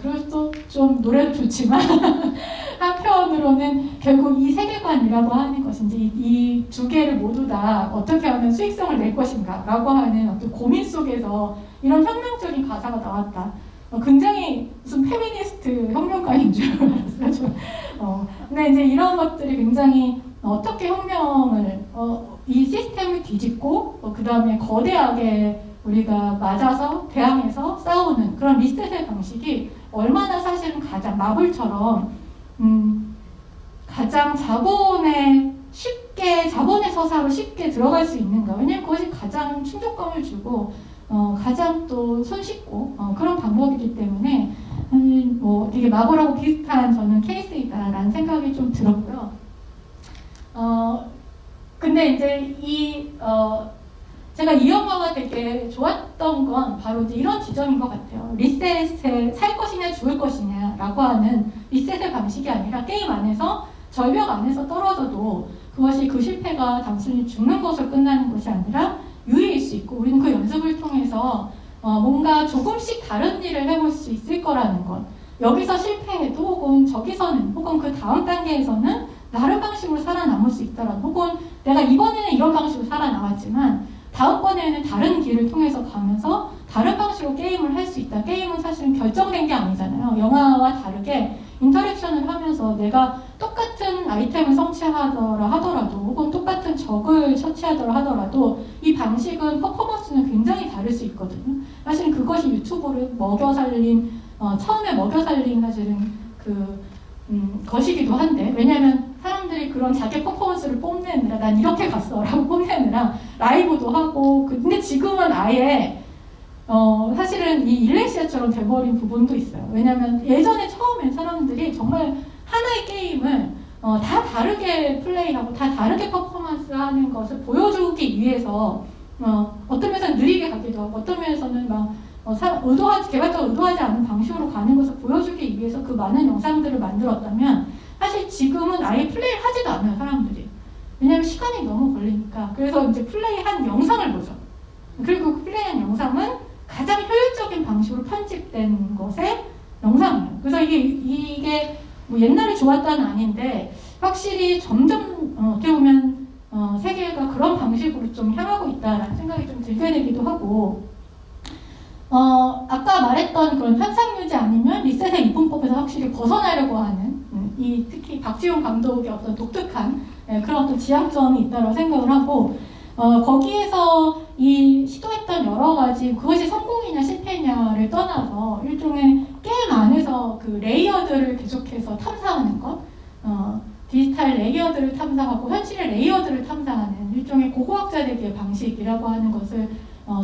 그래서 또 좀 노래도 좋지만 한편으로는 결국 이 세계관이라고 하는 것이 이 두 개를 모두 다 어떻게 하면 수익성을 낼 것인가 라고 하는 어떤 고민 속에서 이런 혁명적인 가사가 나왔다. 굉장히 무슨 페미니스트 혁명가인 줄 알았어요. 근데 이제 이런 것들이 굉장히 어떻게 혁명을 이 시스템을 뒤집고 그 다음에 거대하게 우리가 맞아서 대항해서 싸우는 그런 리셋의 방식이 얼마나 사실은 가장 마블처럼 가장 자본의 서사로 쉽게 들어갈 수 있는가. 왜냐면 그것이 가장 충족감을 주고 가장 또 손쉽고 그런 방법이기 때문에 뭐 되게 마블하고 비슷한 저는 케이스이다라는 생각이 좀 들었고요. 근데 이제 제가 이 영화가 되게 좋았던 건 바로 이제 이런 지점인 것 같아요. 리셋에 살 것이냐 죽을 것이냐라고 하는 리셋의 방식이 아니라 게임 안에서 절벽 안에서 떨어져도 그것이 그 실패가 단순히 죽는 것으로 끝나는 것이 아니라 유의일 수 있고 우리는 그 연습을 통해서 뭔가 조금씩 다른 일을 해볼 수 있을 거라는 것. 여기서 실패해도 혹은 저기서는 혹은 그 다음 단계에서는 다른 방식으로 살아남을 수 있다라는 혹은 내가 이번에는 이런 방식으로 살아남았지만 다음번에는 다른 길을 통해서 가면서 다른 방식으로 게임을 할 수 있다. 게임은 사실은 결정된 게 아니잖아요. 영화와 다르게 인터랙션을 하면서 내가 똑같은 아이템을 성취하더라 하더라도 혹은 똑같은 적을 처치하더라 하더라도 이 방식은 퍼포먼스는 굉장히 다를 수 있거든요. 사실 그것이 유튜브를 먹여 살린 처음에 먹여 살린 사실은 것이기도 한데 왜냐하면 사람들이 그런 자기 퍼포먼스를 뽐내느라 난 이렇게 갔어 라고 뽐내느라 라이브도 하고 근데 지금은 아예 사실은 이 일레시아처럼 돼버린 부분도 있어요. 왜냐하면 예전에 처음엔 사람들이 정말 하나의 게임을 다 다르게 플레이하고 다 다르게 퍼포먼스하는 것을 보여주기 위해서 어떤 면에서는 느리게 가기도 하고 어떤 면에서는 막 개발자가 의도하지 않은 방식으로 가는 것을 보여주기 위해서 그 많은 영상들을 만들었다면 사실 지금은 아예 플레이를 하지도 않아요, 사람들이. 왜냐면 시간이 너무 걸리니까. 그래서 이제 플레이한 영상을 보죠. 그리고 그 플레이한 영상은 가장 효율적인 방식으로 편집된 것의 영상이에요. 그래서 이게 뭐 옛날에 좋았다는 아닌데 확실히 점점 어떻게 보면 세계가 그런 방식으로 좀 향하고 있다라는 생각이 좀 들게 되기도 하고, 아까 말했던 그런 현상 유지 아니면 리셋의 이분법에서 확실히 벗어나려고 하는 특히 박지용 감독의 어떤 독특한 그런 어떤 지향점이 있다고 생각을 하고, 거기에서 이 시도했던 여러 가지 그것이 성공이냐 실패냐를 떠나서 일종의 게임 안에서 그 레이어들을 계속해서 탐사하는 것, 디지털 레이어들을 탐사하고 현실의 레이어들을 탐사하는 일종의 고고학자들의 방식이라고 하는 것을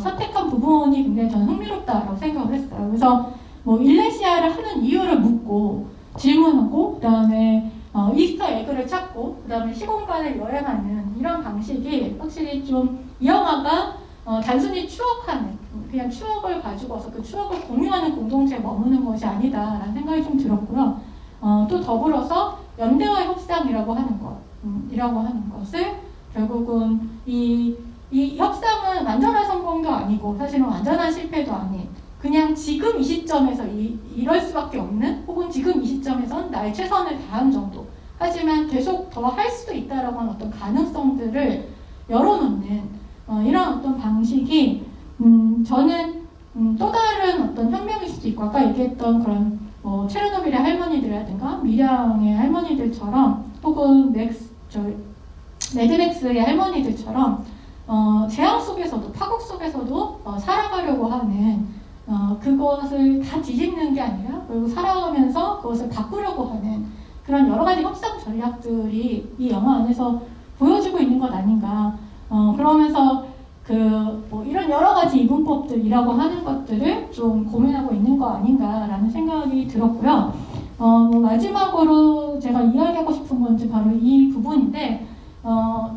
선택한 부분이 굉장히 저는 흥미롭다라고 생각을 했어요. 그래서 뭐 일레시아를 하는 이유를 묻고 질문하고 그 다음에 이스터 에그를 찾고 그 다음에 시공간을 여행하는 이런 방식이 확실히 좀 이 영화가 단순히 추억하는, 그냥 추억을 가지고서 그 추억을 공유하는 공동체에 머무는 것이 아니다라는 생각이 좀 들었고요. 또 더불어서 연대와의 협상이라고 하는 것을 결국은 이 협상은 완전한 성공도 아니고 사실은 완전한 실패도 아닌, 그냥 지금 이 시점에서 이럴 수밖에 없는, 혹은 지금 이 시점에선 나의 최선을 다한 정도, 하지만 계속 더 할 수도 있다라고 하는 어떤 가능성들을 열어놓는 이런 어떤 방식이 저는 또 다른 어떤 혁명일 수도 있고, 아까 얘기했던 그런 체르노빌의 할머니들이라든가 밀양의 할머니들처럼, 혹은 매드맥스의 할머니들처럼 재앙 속에서도, 파국 속에서도 살아가려고 하는, 그것을 다 뒤집는 게 아니라 그리고 살아가면서 그것을 바꾸려고 하는 그런 여러 가지 협상 전략들이 이 영화 안에서 보여지고 있는 것 아닌가. 그러면서 이런 여러 가지 이분법들이라고 하는 것들을 좀 고민하고 있는 거 아닌가라는 생각이 들었고요. 마지막으로 제가 이야기하고 싶은 건지 바로 이 부분인데,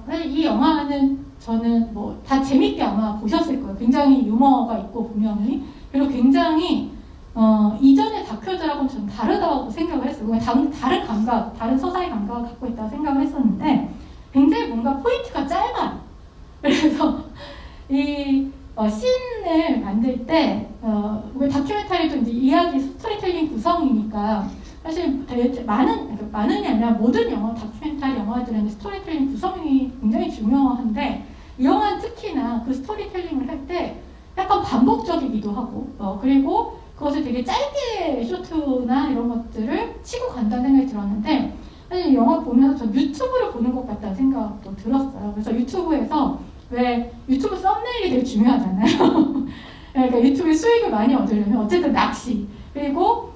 사실 이 영화는 저는 다 재밌게 아마 보셨을 거예요. 굉장히 유머가 있고 분명히, 그리고 굉장히 이전의 다큐들하고는 좀 다르다고 생각을 했어요. 다른 감각, 다른 서사의 감각을 갖고 있다고 생각을 했었는데 굉장히 뭔가 포인트가 짧아요. 그래서 이 씬을 만들 때 다큐멘터리도 이제 이야기 스토리텔링 구성이니까 사실 많은이 아니라 모든 다큐멘터리 영화들은 스토리텔링 구성이 굉장히 중요한데, 이 영화는 특히나 그 스토리텔링을 할 때 약간 반복적이기도 하고, 그리고 그것을 되게 짧게 쇼트나 이런 것들을 치고 간다는 생각이 들었는데, 사실 이 영화 보면서 저 유튜브를 보는 것 같다는 생각도 들었어요. 그래서 유튜브에서 왜 유튜브 썸네일이 되게 중요하잖아요. 그러니까 유튜브 수익을 많이 얻으려면 어쨌든 낚시, 그리고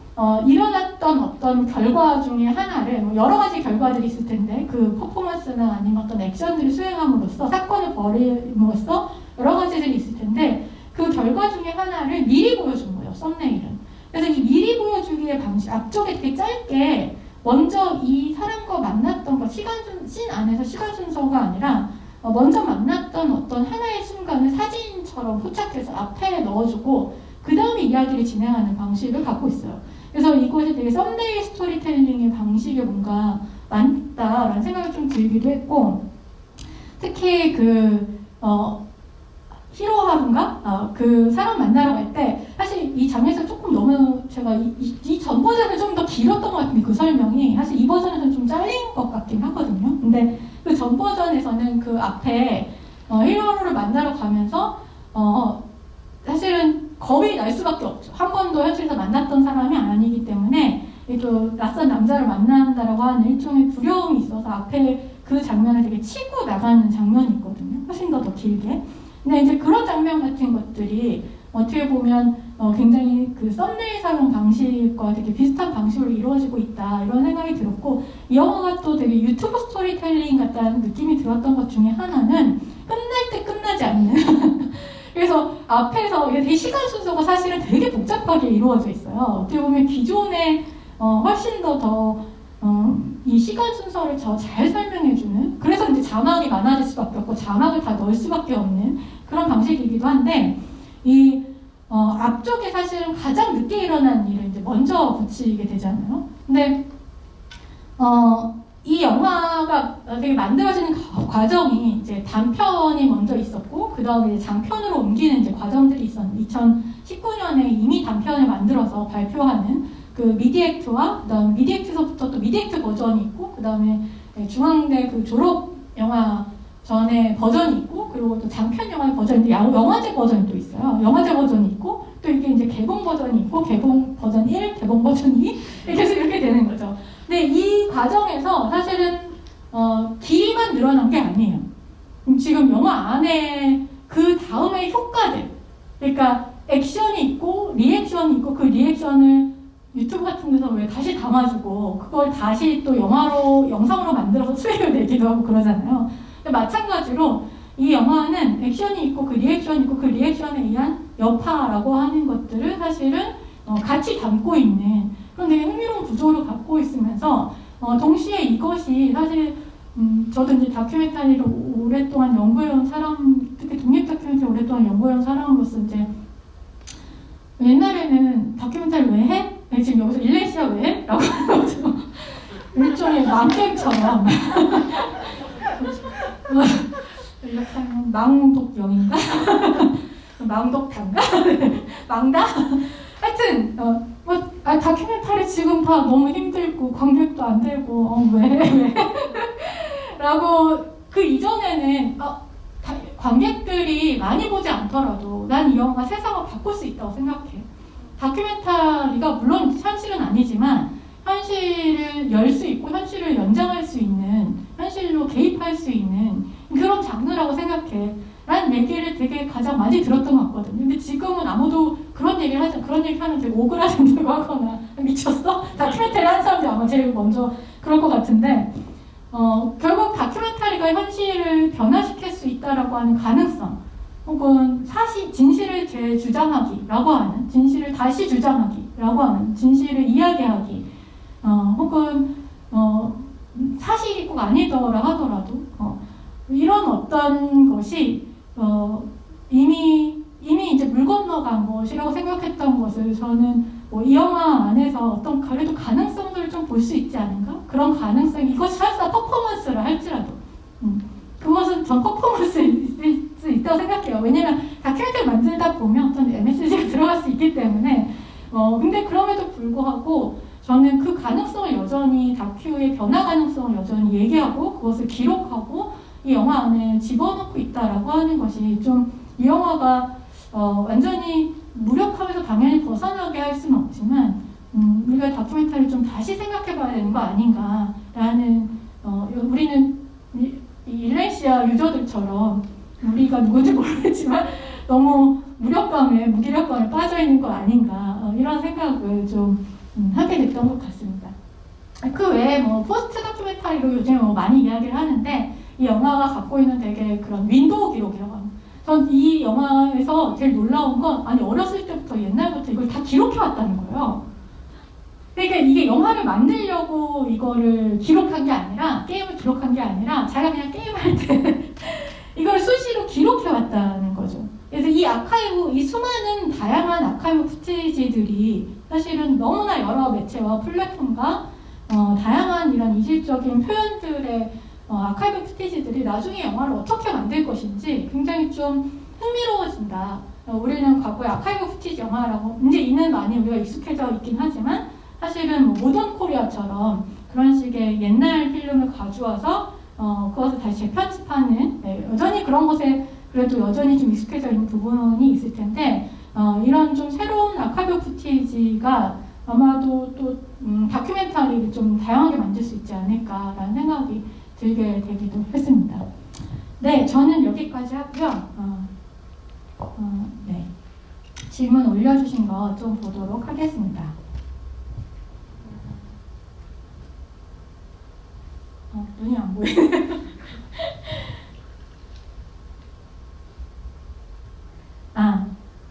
일어났던 어떤 결과 중에 하나를, 여러 가지 결과들이 있을 텐데 그 퍼포먼스나 아니면 어떤 액션들을 수행함으로써, 사건을 벌임으로써 여러 가지들이 있을 텐데 그 결과 중에 하나를 미리 보여준 거예요, 썸네일은. 그래서 이 미리 보여주기의 방식, 앞쪽에 되게 짧게 먼저 이 사람과 만났던 것, 씬 안에서 시간 순서가 아니라 먼저 만났던 어떤 하나의 순간을 사진처럼 포착해서 앞에 넣어주고 그 다음에 이야기를 진행하는 방식을 갖고 있어요. 그래서 이것이 되게 썸네일 스토리텔링의 방식이 뭔가 많다라는 생각이 좀 들기도 했고, 특히 히로하루인가? 그 사람 만나러 갈 때 사실 이 장면에서 조금 너무 제가 이 전 버전은 좀 더 길었던 것 같은데, 그 설명이 사실 이 버전에서는 좀 잘린 것 같긴 하거든요. 근데 그 전 버전에서는 그 앞에 히로하루를 만나러 가면서 사실은 겁이 날 수밖에 없죠. 한 번도 현실에서 만났던 사람이 아니기 때문에 또 낯선 남자를 만난다라고 하는 일종의 두려움이 있어서 앞에 그 장면을 되게 치고 나가는 장면이 있거든요. 훨씬 더 길게. 근데 이제 그런 장면 같은 것들이 어떻게 보면 굉장히 그 썸네일 사용 방식과 되게 비슷한 방식으로 이루어지고 있다, 이런 생각이 들었고, 이 영화가 또 되게 유튜브 스토리텔링 같다는 느낌이 들었던 것 중에 하나는 끝날 때 끝나지 않는 그래서 앞에서 되게 시간 순서가 사실은 되게 복잡하게 이루어져 있어요. 어떻게 보면 기존에 훨씬 이 시간 순서를 더 잘 설명해주는, 그래서 이제 자막이 많아질 수밖에 없고 자막을 다 넣을 수밖에 없는 그런 방식이기도 한데, 앞쪽에 사실은 가장 늦게 일어난 일을 이제 먼저 붙이게 되잖아요. 근데 이 영화가 되게 만들어지는 과정이 이제 단편이 먼저 있었고, 그 다음에 장편으로 옮기는 이제 과정들이 있었는데, 2019년에 이미 단편을 만들어서 발표하는 그 미디액트와, 그 다음에 미디액트서부터 또 미디액트 버전이 있고, 그 다음에 중앙대 그 졸업 영화 전에 버전이 있고, 그리고 또 장편 영화 버전인데 영화제 버전이 또 있어요. 영화제 버전이 있고, 또 이게 이제 개봉 버전이 있고, 개봉 버전 1, 개봉 버전 2 계속 이렇게 되는 거죠. 근데 이 과정에서 사실은 길이만 늘어난 게 아니에요. 지금 영화 안에 그 다음의 효과들, 그러니까 액션이 있고 리액션이 있고, 그 리액션을 유튜브 같은 데서 왜 다시 담아주고 그걸 다시 또 영상으로 만들어서 수익을 내기도 하고 그러잖아요. 근데 마찬가지로 이 영화는 액션이 있고 그 리액션이 있고 그 리액션에 의한 여파라고 하는 것들을 사실은 같이 담고 있는 그런 되게 흥미로운 구조를 갖고 있으면서 동시에 이것이 사실 저도 이제 다큐멘터리를 오랫동안 연구해온 사람, 특히 독립 다큐멘터리 오랫동안 연구해온 사람으로서 이제 옛날에는 다큐멘터리 왜 해? 지금 여기서 일레시아 왜 해? 라고 하는 거죠. 일종의 망객처럼 이렇게 하면 망독영인가? 망독단가? 망다? 하여튼 다큐멘터리 지금 다 너무 힘들고 관객도 안 되고 왜? 라고 그 이전에는 관객들이 많이 보지 않더라도 난 이 영화가 세상을 바꿀 수 있다고 생각해. 다큐멘터리가 물론 현실은 아니지만 현실을 열 수 있고 현실을 연장할 수 있는, 현실로 개입할 수 있는 그런 장르라고 생각해. 라는 얘기를 되게 가장 많이 들었던 것 같거든요. 근데 지금은 아무도 그런 얘기를 하지, 그런 얘기 하면 되게 오그라든다고 하거나 미쳤어? 다큐멘터리 하는 사람들이 아마 제일 먼저 그럴 것 같은데 결국 다큐멘터리가 현실을 변화시킬 수 있다라고 하는 가능성, 혹은 진실을 재주장하기라고 하는, 진실을 다시 주장하기라고 하는, 진실을 이야기하기, 혹은 사실이 꼭 아니더라 하더라도 이런 어떤 것이 이미 이제 물 건너간 것이라고 생각했던 것을 저는 이 영화 안에서 어떤 그래도 가능성들을 좀 볼 수 있지 않은가? 그런 가능성, 이것이 설사 퍼포먼스를 할지라도 그것은 전 퍼포먼스일 수 있다고 생각해요. 왜냐면 다큐멘터리 만들다 보면 어떤 MSG가 들어갈 수 있기 때문에 근데 그럼에도 불구하고 저는 그 가능성을 여전히, 다큐의 변화 가능성을 여전히 얘기하고 그것을 기록하고 이 영화 안에 집어넣고 있다라고 하는 것이 좀 이 영화가 완전히 무력함에서 당연히 벗어나게 할 수는 없지만 우리가 다큐멘터리를 좀 다시 생각해봐야 되는 거 아닌가라는 우리는 일레시아 유저들처럼 우리가 누군지 모르겠지만 너무 무기력감에 빠져있는 거 아닌가 이런 생각을 좀 하게 됐던 것 같습니다. 그 외에 포스트 다큐멘터리로 요즘 많이 이야기를 하는데 이 영화가 갖고 있는 되게 그런 윈도우 기록이라고 합니다. 전 이 영화에서 제일 놀라운 건 어렸을 때부터 옛날부터 이걸 다 기록해왔다는 거예요. 그러니까 이게 영화를 만들려고 이거를 기록한 게 아니라, 게임을 기록한 게 아니라 자기가 그냥 게임할 때 이걸 수시로 기록해왔다는 거죠. 그래서 이 아카이브, 이 수많은 다양한 아카이브 푸티지들이 사실은 너무나 여러 매체와 플랫폼과 다양한 이런 이질적인 표현들의 아카이브 푸티지들이 나중에 영화를 어떻게 만들 것인지 굉장히 좀 흥미로워진다. 우리는 과거에 아카이브 푸티지 영화라고 이제 이는 많이 우리가 익숙해져 있긴 하지만 사실은 모던 코리아처럼 그런 식의 옛날 필름을 가져와서 그것을 다시 재편집하는, 여전히 그런 것에 그래도 여전히 좀 익숙해져 있는 부분이 있을 텐데 이런 좀 새로운 아카이브 푸티지가 아마도 또 다큐멘터리를 좀 다양하게 만들 수 있지 않을까라는 생각이 들게 되기도 했습니다. 네, 저는 여기까지 하고요. 네, 질문 올려주신 거 좀 보도록 하겠습니다. 눈이 안 보이네.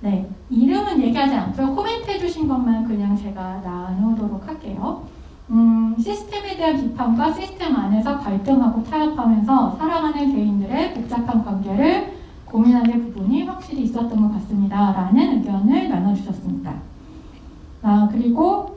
네. 이름은 얘기하지 않고요. 코멘트 해주신 것만 그냥 제가 나누도록 할게요. 시스템에 대한 비판과 시스템 안에서 갈등하고 타협하면서 살아가는 개인들의 복잡한 관계를 고민하는 부분이 확실히 확실히 있었던 것 같습니다. 라는 의견을 나눠주셨습니다. 그리고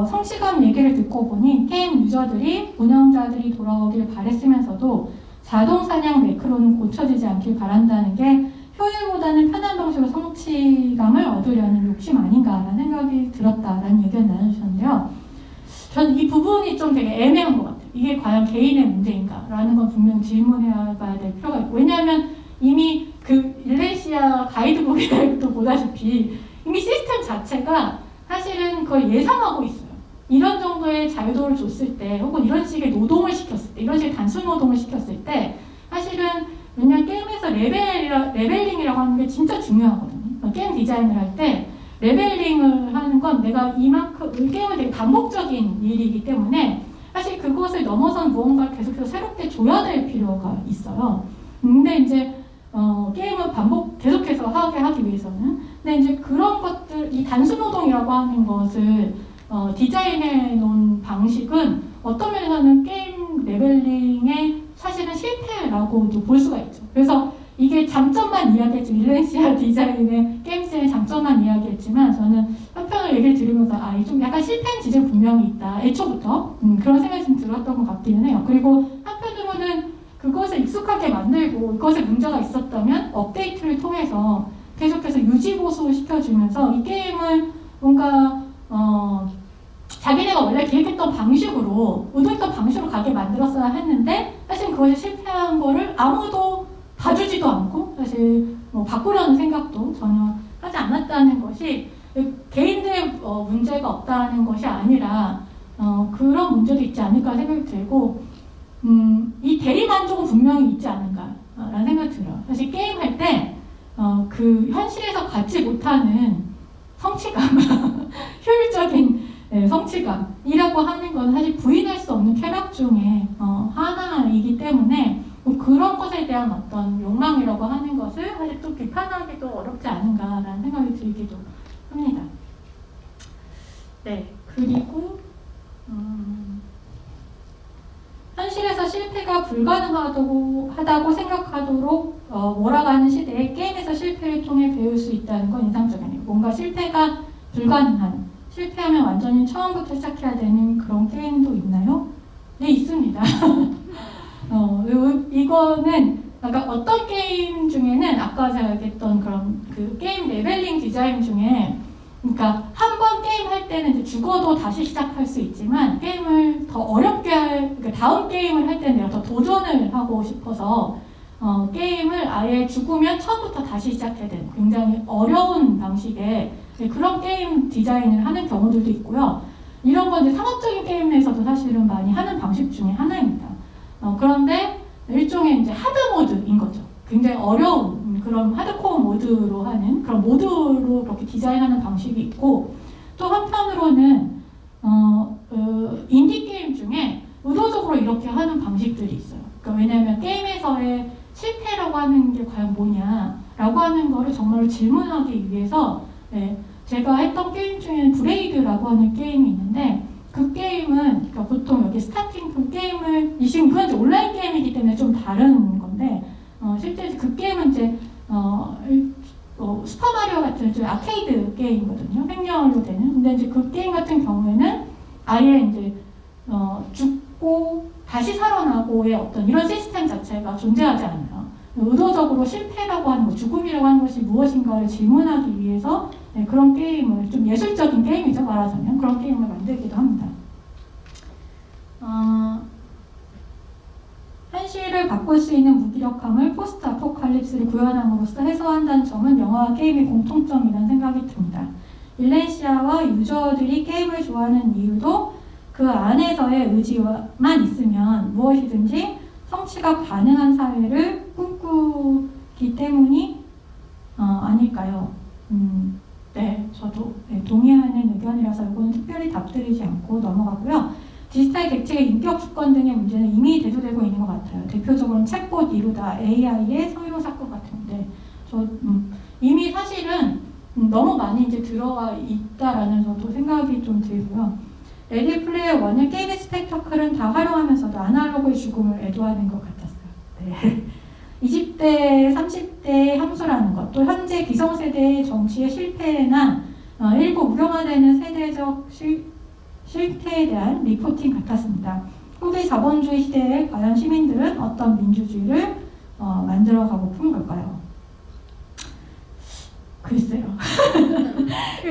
성취감 얘기를 듣고 보니 게임 유저들이 운영자들이 돌아오길 바랬으면서도 자동 사냥 매크로는 고쳐지지 않길 바란다는 게 효율보다는 편한 방식으로 성취감을 얻으려는 욕심 아닌가라는 생각이 들었다라는 의견을 나눠주셨는데요. 저는 이 부분이 좀 되게 애매한 것 같아요. 이게 과연 개인의 문제인가라는 건 분명 질문해봐야 될 필요가 있고, 왜냐하면 이미 그 일레시아 가이드북에도 보다시피 이미 시스템 자체가 사실은 그걸 예상하고 있어요. 이런 정도의 자유도를 줬을 때, 혹은 이런 식의 노동을 시켰을 때, 이런 식의 단순 노동을 시켰을 때, 사실은 왜냐면 게임에서 레벨링이라고 하는 게 진짜 중요하거든요. 게임 디자인을 할 때 레벨링을 하는 건 내가 이만큼, 게임은 되게 반복적인 일이기 때문에 사실 그것을 넘어선 무언가를 계속해서 새롭게 줘야 될 필요가 있어요. 근데 이제 게임을 계속해서 하기 위해서는. 근데 이제 그런 것들, 이 단순 노동이라고 하는 것을 디자인해 놓은 방식은 어떤 면에서는 게임 레벨링의 사실은 실패라고도 볼 수가 있죠. 그래서 이게 장점만 이야기했지만, 일레시아 디자인의 게임스의 장점만 이야기했지만, 저는 한편으로 얘기를 들으면서 이 좀 약간 실패한 지점이 분명히 있다. 애초부터 그런 생각이 좀 들었던 것 같기는 해요. 그리고 한편으로는 그것을 익숙하게 만들고 이것에 문제가 있었다면 업데이트를 통해서 계속해서 유지보수 시켜주면서 이 게임을 뭔가 자기네가 원래 계획했던 방식으로, 의도했던 방식으로 가게 만들었어야 했는데 사실 그것이 실패한 거를 아무도 봐주지도 않고 사실 바꾸려는 생각도 전혀 하지 않았다는 것이 개인들의 문제가 없다는 것이 아니라 그런 문제도 있지 않을까 생각이 들고, 이 대리만족은 분명히 있지 않은가라는 생각이 들어요. 사실 게임할 때 그 현실에서 갖지 못하는 성취감, 효율적인 성취감이라고 하는 건 사실 부인할 수 없는 쾌락 중에 하나이기 때문에 그런 것에 대한 어떤 욕망이라고 하는 것을 사실 또 비판하기도 어렵지 않은가라는 생각이 들기도 합니다. 네, 그리고 현실에서 실패가 불가능하다고 생각하도록 몰아가는 시대에 게임에서 실패를 통해 배울 수 있다는 건 인상적이네요. 뭔가 실패가 불가능한, 실패하면 완전히 처음부터 시작해야 되는 그런 게임도 있나요? 네, 있습니다. 이거는 그러니까 어떤 게임 중에는 아까 제가 얘기했던 그런 그 게임 레벨링 디자인 중에, 그러니까 한 번 게임 할 때는 이제 죽어도 다시 시작할 수 있지만 게임을 더 어렵게 그러니까 다음 게임을 할 때는 내가 더 도전을 하고 싶어서 게임을 아예 죽으면 처음부터 다시 시작해야 되는 굉장히 어려운 방식의 그런 게임 디자인을 하는 경우들도 있고요. 이런 건 이제 상업적인 게임에서도 사실은 많이 하는 방식 중에 하나입니다. 그런데 일종의 이제 하드 모드인 거죠. 굉장히 어려운 그런 하드코어 모드로 하는 그런 모드로 그렇게 디자인하는 방식이 있고, 또 한편으로는 인디 게임 중에 의도적으로 이렇게 하는 방식들이 있어요. 그러니까 왜냐하면 게임에서의 실패라고 하는 게 과연 뭐냐라고 하는 거를 정말로 질문하기 위해서 제가 했던 게임 중에는 브레이드라고 하는 게임이 있는데, 그 게임은 그러니까 보통 여기 스타팅 그 게임을 지금 그건 이제 온라인 게임이기 때문에 좀 다른 건데 실제 그 게임은 이제 슈퍼마리오 같은 좀 아케이드 게임이거든요. 횡령으로 되는. 근데 이제 그 게임 같은 경우에는 아예 이제 죽고 다시 살아나고의 어떤 이런 시스템 자체가 존재하지 않아요. 의도적으로 실패라고 하는 것, 죽음이라고 하는 것이 무엇인가를 질문하기 위해서 그런 게임을, 좀 예술적인 게임이죠, 말하자면. 그런 게임을 만들기도 합니다. 현실을 바꿀 수 있는 무기력함을 포스트 아포칼립스를 구현함으로써 해소한다는 점은 영화와 게임의 공통점이라는 생각이 듭니다. 일레시아와 유저들이 게임을 좋아하는 이유도 그 안에서의 의지만 있으면 무엇이든지 성취가 가능한 사회를 꿈꾸기 때문이 아닐까요? 네, 저도 동의하는 의견이라서 이거는 특별히 답드리지 않고 넘어가고요. 디지털 객체의 인격 주권 등의 문제는 이미 대두되고 있는 것 같아요. 대표적으로는 챗봇 이루다, AI의 성희롱 사건 같은데, 이미 사실은 너무 많이 이제 들어와 있다라는 저도 생각이 좀 들고요. 레디 플레이어 1의 게임의 스펙터클은 다 활용하면서도 아날로그의 죽음을 애도하는 것 같았어요. 네. 20대, 30대의 함수라는 것, 또 현재 기성세대의 정치의 실패나 일부 우려화되는 세대적 실태에 대한 리포팅 같았습니다. 후기 자본주의 시대에 과연 시민들은 어떤 민주주의를 만들어가고픈 걸까요? 글쎄요.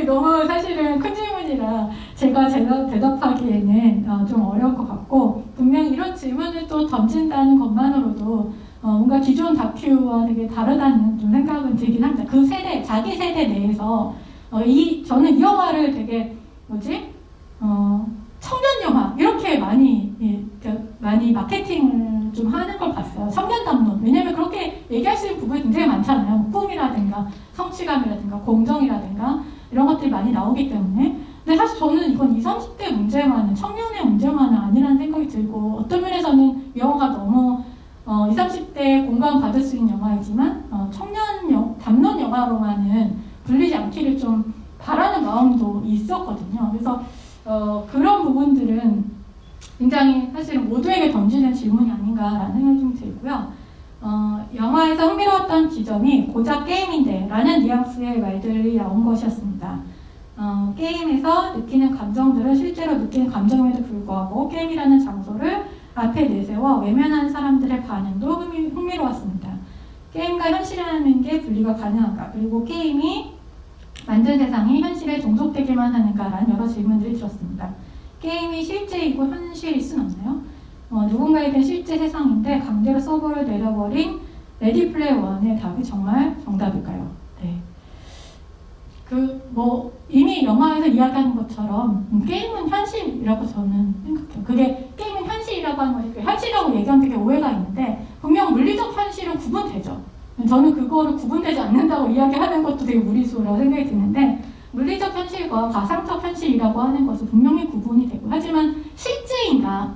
너무 사실은 큰 질문이라 제가 대답하기에는 좀 어려울 것 같고, 분명히 이런 질문을 또 던진다는 것만으로도 뭔가 기존 다큐와 되게 다르다는 좀 생각은 들긴 합니다. 그 세대, 자기 세대 내에서 저는 이 영화를 되게 청년 영화 이렇게 많이 마케팅을 좀 하는 걸 봤어요. 청년 담론. 왜냐면 그렇게 얘기할 수 있는 부분이 굉장히 많잖아요. 뭐 꿈이라든가 성취감이라든가 공정이라든가 이런 것들이 많이 나오기 때문에. 근데 사실 저는 이건 20, 30대 문제만은, 청년의 문제만은 아니라는 생각이 들고, 어떤 면에서는 이 영화가 너무 20, 30대에 공감받을 수 있는 영화이지만 청년 담론 영화로만은 불리지 않기를 좀 바라는 마음도 있었거든요. 그래서 그런 부분들은 굉장히 사실은 모두에게 던지는 질문이 아닌가라는 생각이 좀 들고요. 영화에서 흥미로웠던 지점이 고작 게임인데 라는 뉘앙스의 말들이 나온 것이었습니다. 게임에서 느끼는 감정들은 실제로 느끼는 감정임에도 불구하고 게임이라는 장소를 앞에 내세워 외면하는 사람들의 반응도 흥미로웠습니다. 게임과 현실이라는 게 분리가 가능한가, 그리고 게임이 만든 세상이 현실에 종속되기만 하는가라는 여러 질문들이 들었습니다. 게임이 실제이고 현실일 순 없나요? 누군가에겐 실제 세상인데 강제로 서버를 내려버린 레디 플레이 원의 답이 정말 정답일까요? 네. 이미 영화에서 이야기하는 것처럼 게임은 현실이라고 저는 생각해요. 그게 게임은 현실이라고 하는 것이, 현실이라고 얘기하면 되게 오해가 있는데 분명 물리적 현실은 구분되죠. 저는 그거를 구분되지 않는다고 이야기하는 것도 되게 무리수라고 생각이 드는데, 물리적 현실과 가상적 현실이라고 하는 것은 분명히 구분이 되고, 하지만 실제인가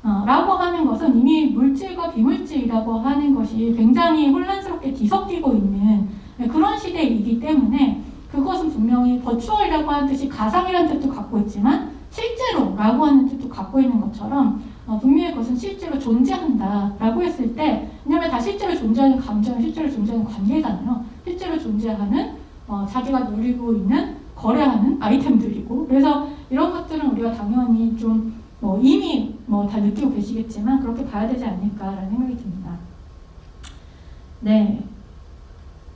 라고 하는 것은 이미 물질과 비물질이라고 하는 것이 굉장히 혼란스럽게 뒤섞이고 있는 그런 시대이기 때문에, 그것은 분명히 버추얼이라고 하는 뜻이 가상이라는 뜻도 갖고 있지만 실제로 라고 하는 뜻도 갖고 있는 것처럼 분명히 그것은 실제로 존재한다 라고 했을 때, 왜냐하면 다 실제로 존재하는 감정, 실제로 존재하는 관계잖아요. 실제로 존재하는 자기가 누리고 있는, 거래하는 아이템들이고, 그래서 이런 것들은 우리가 당연히 좀 이미 다 느끼고 계시겠지만 그렇게 봐야 되지 않을까라는 생각이 듭니다. 네.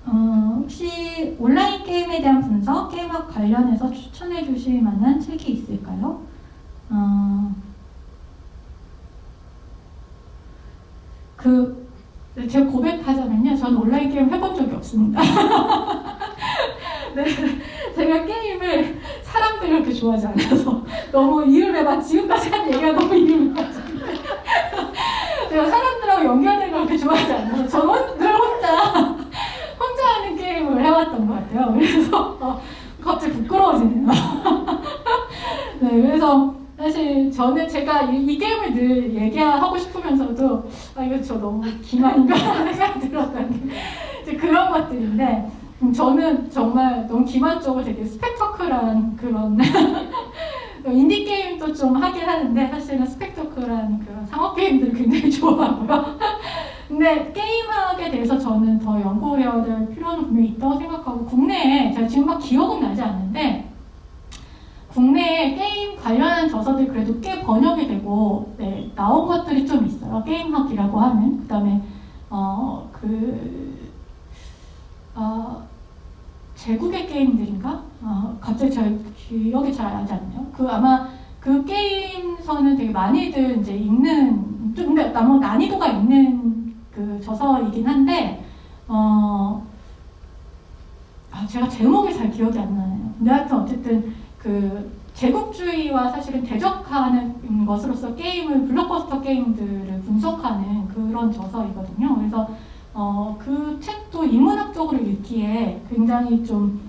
혹시 온라인 게임에 대한 분석, 게임학 관련해서 추천해 주실 만한 책이 있을까요? 제가 고백하자면요, 저는 온라인 게임 해본 적이 없습니다. 네, 제가 게임을 사람들이 그렇게 좋아하지 않아서 너무 이름에 지금까지 한 얘기가 너무 이름이 가지고 제가 사람들하고 연결된 걸 그렇게 좋아하지 않아서 저는 늘 혼자 하는 게임을 해왔던 것 같아요. 그래서 갑자기 부끄러워지네요. 네, 그래서 사실 제가 이 게임을 늘 얘기하고 싶으면서도 이거 저 너무 기만인가 하는 생각이 들었던 게 그런 것들인데, 저는 정말 너무 기만 쪽을 되게 스펙터클한 그런 인디 게임도 좀 하긴 하는데 사실은 스펙터클한 그런 상업 게임들을 굉장히 좋아하고요. 근데 게임학에 대해서 저는 더 연구해야 될 필요는 분명히 있다고 생각하고, 국내에 제가 지금 막 기억은 나지 않는데 국내에 게임 관련한 저서들이 그래도 꽤 번역이 되고 나온 것들이 좀 있어요. 게임학이라고 하는, 그 다음에 제국의 게임들인가? 갑자기 제가 기억이 잘 나지 않네요. 아마 그 게임서는 되게 많이들 이제 읽는, 좀 근데 너무 난이도가 있는 그 저서이긴 한데, 제가 제목이 잘 기억이 안 나네요. 근데 하여튼 어쨌든 제국주의와 사실은 대적하는 것으로서 블록버스터 게임들을 분석하는 그런 저서이거든요. 그래서 그 책도 인문학적으로 읽기에 굉장히 좀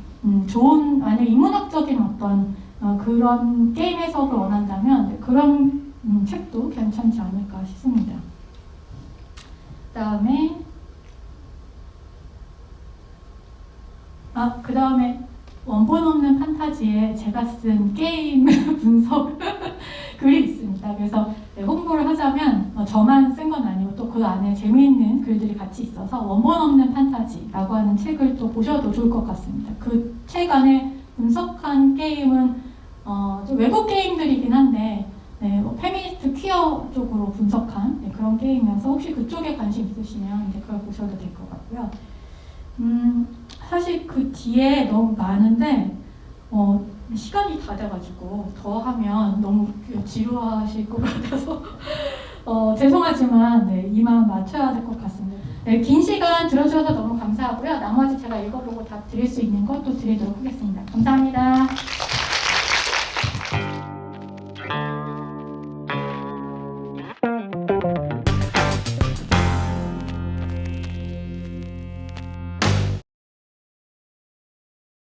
좋은, 만약 인문학적인 어떤 그런 게임 해석을 원한다면 그런 책도 괜찮지 않을까 싶습니다. 그 다음에 원본 없는 판타지에 제가 쓴 게임 분석 글이 있습니다. 그래서 홍보를 하자면 저만 쓴 건 아니고 또 또 그 안에 재미있는 글들이 같이 있어서 원본 없는 판타지라고 하는 책을 또 보셔도 좋을 것 같습니다. 그 책 안에 분석한 게임은 좀 외국 게임들이긴 한데 네, 뭐 페미니스트 퀴어 쪽으로 분석한 네, 그런 게임이어서 혹시 그쪽에 관심 있으시면 이제 그걸 보셔도 될 것 같고요. 사실 그 뒤에 너무 많은데 시간이 다 돼가지고 더 하면 너무 지루하실 것 같아서 죄송하지만 네, 이만 맞춰야 될 것 같습니다. 네, 긴 시간 들어주셔서 너무 감사하고요. 나머지 제가 읽어보고 답 드릴 수 있는 것도 드리도록 하겠습니다. 감사합니다.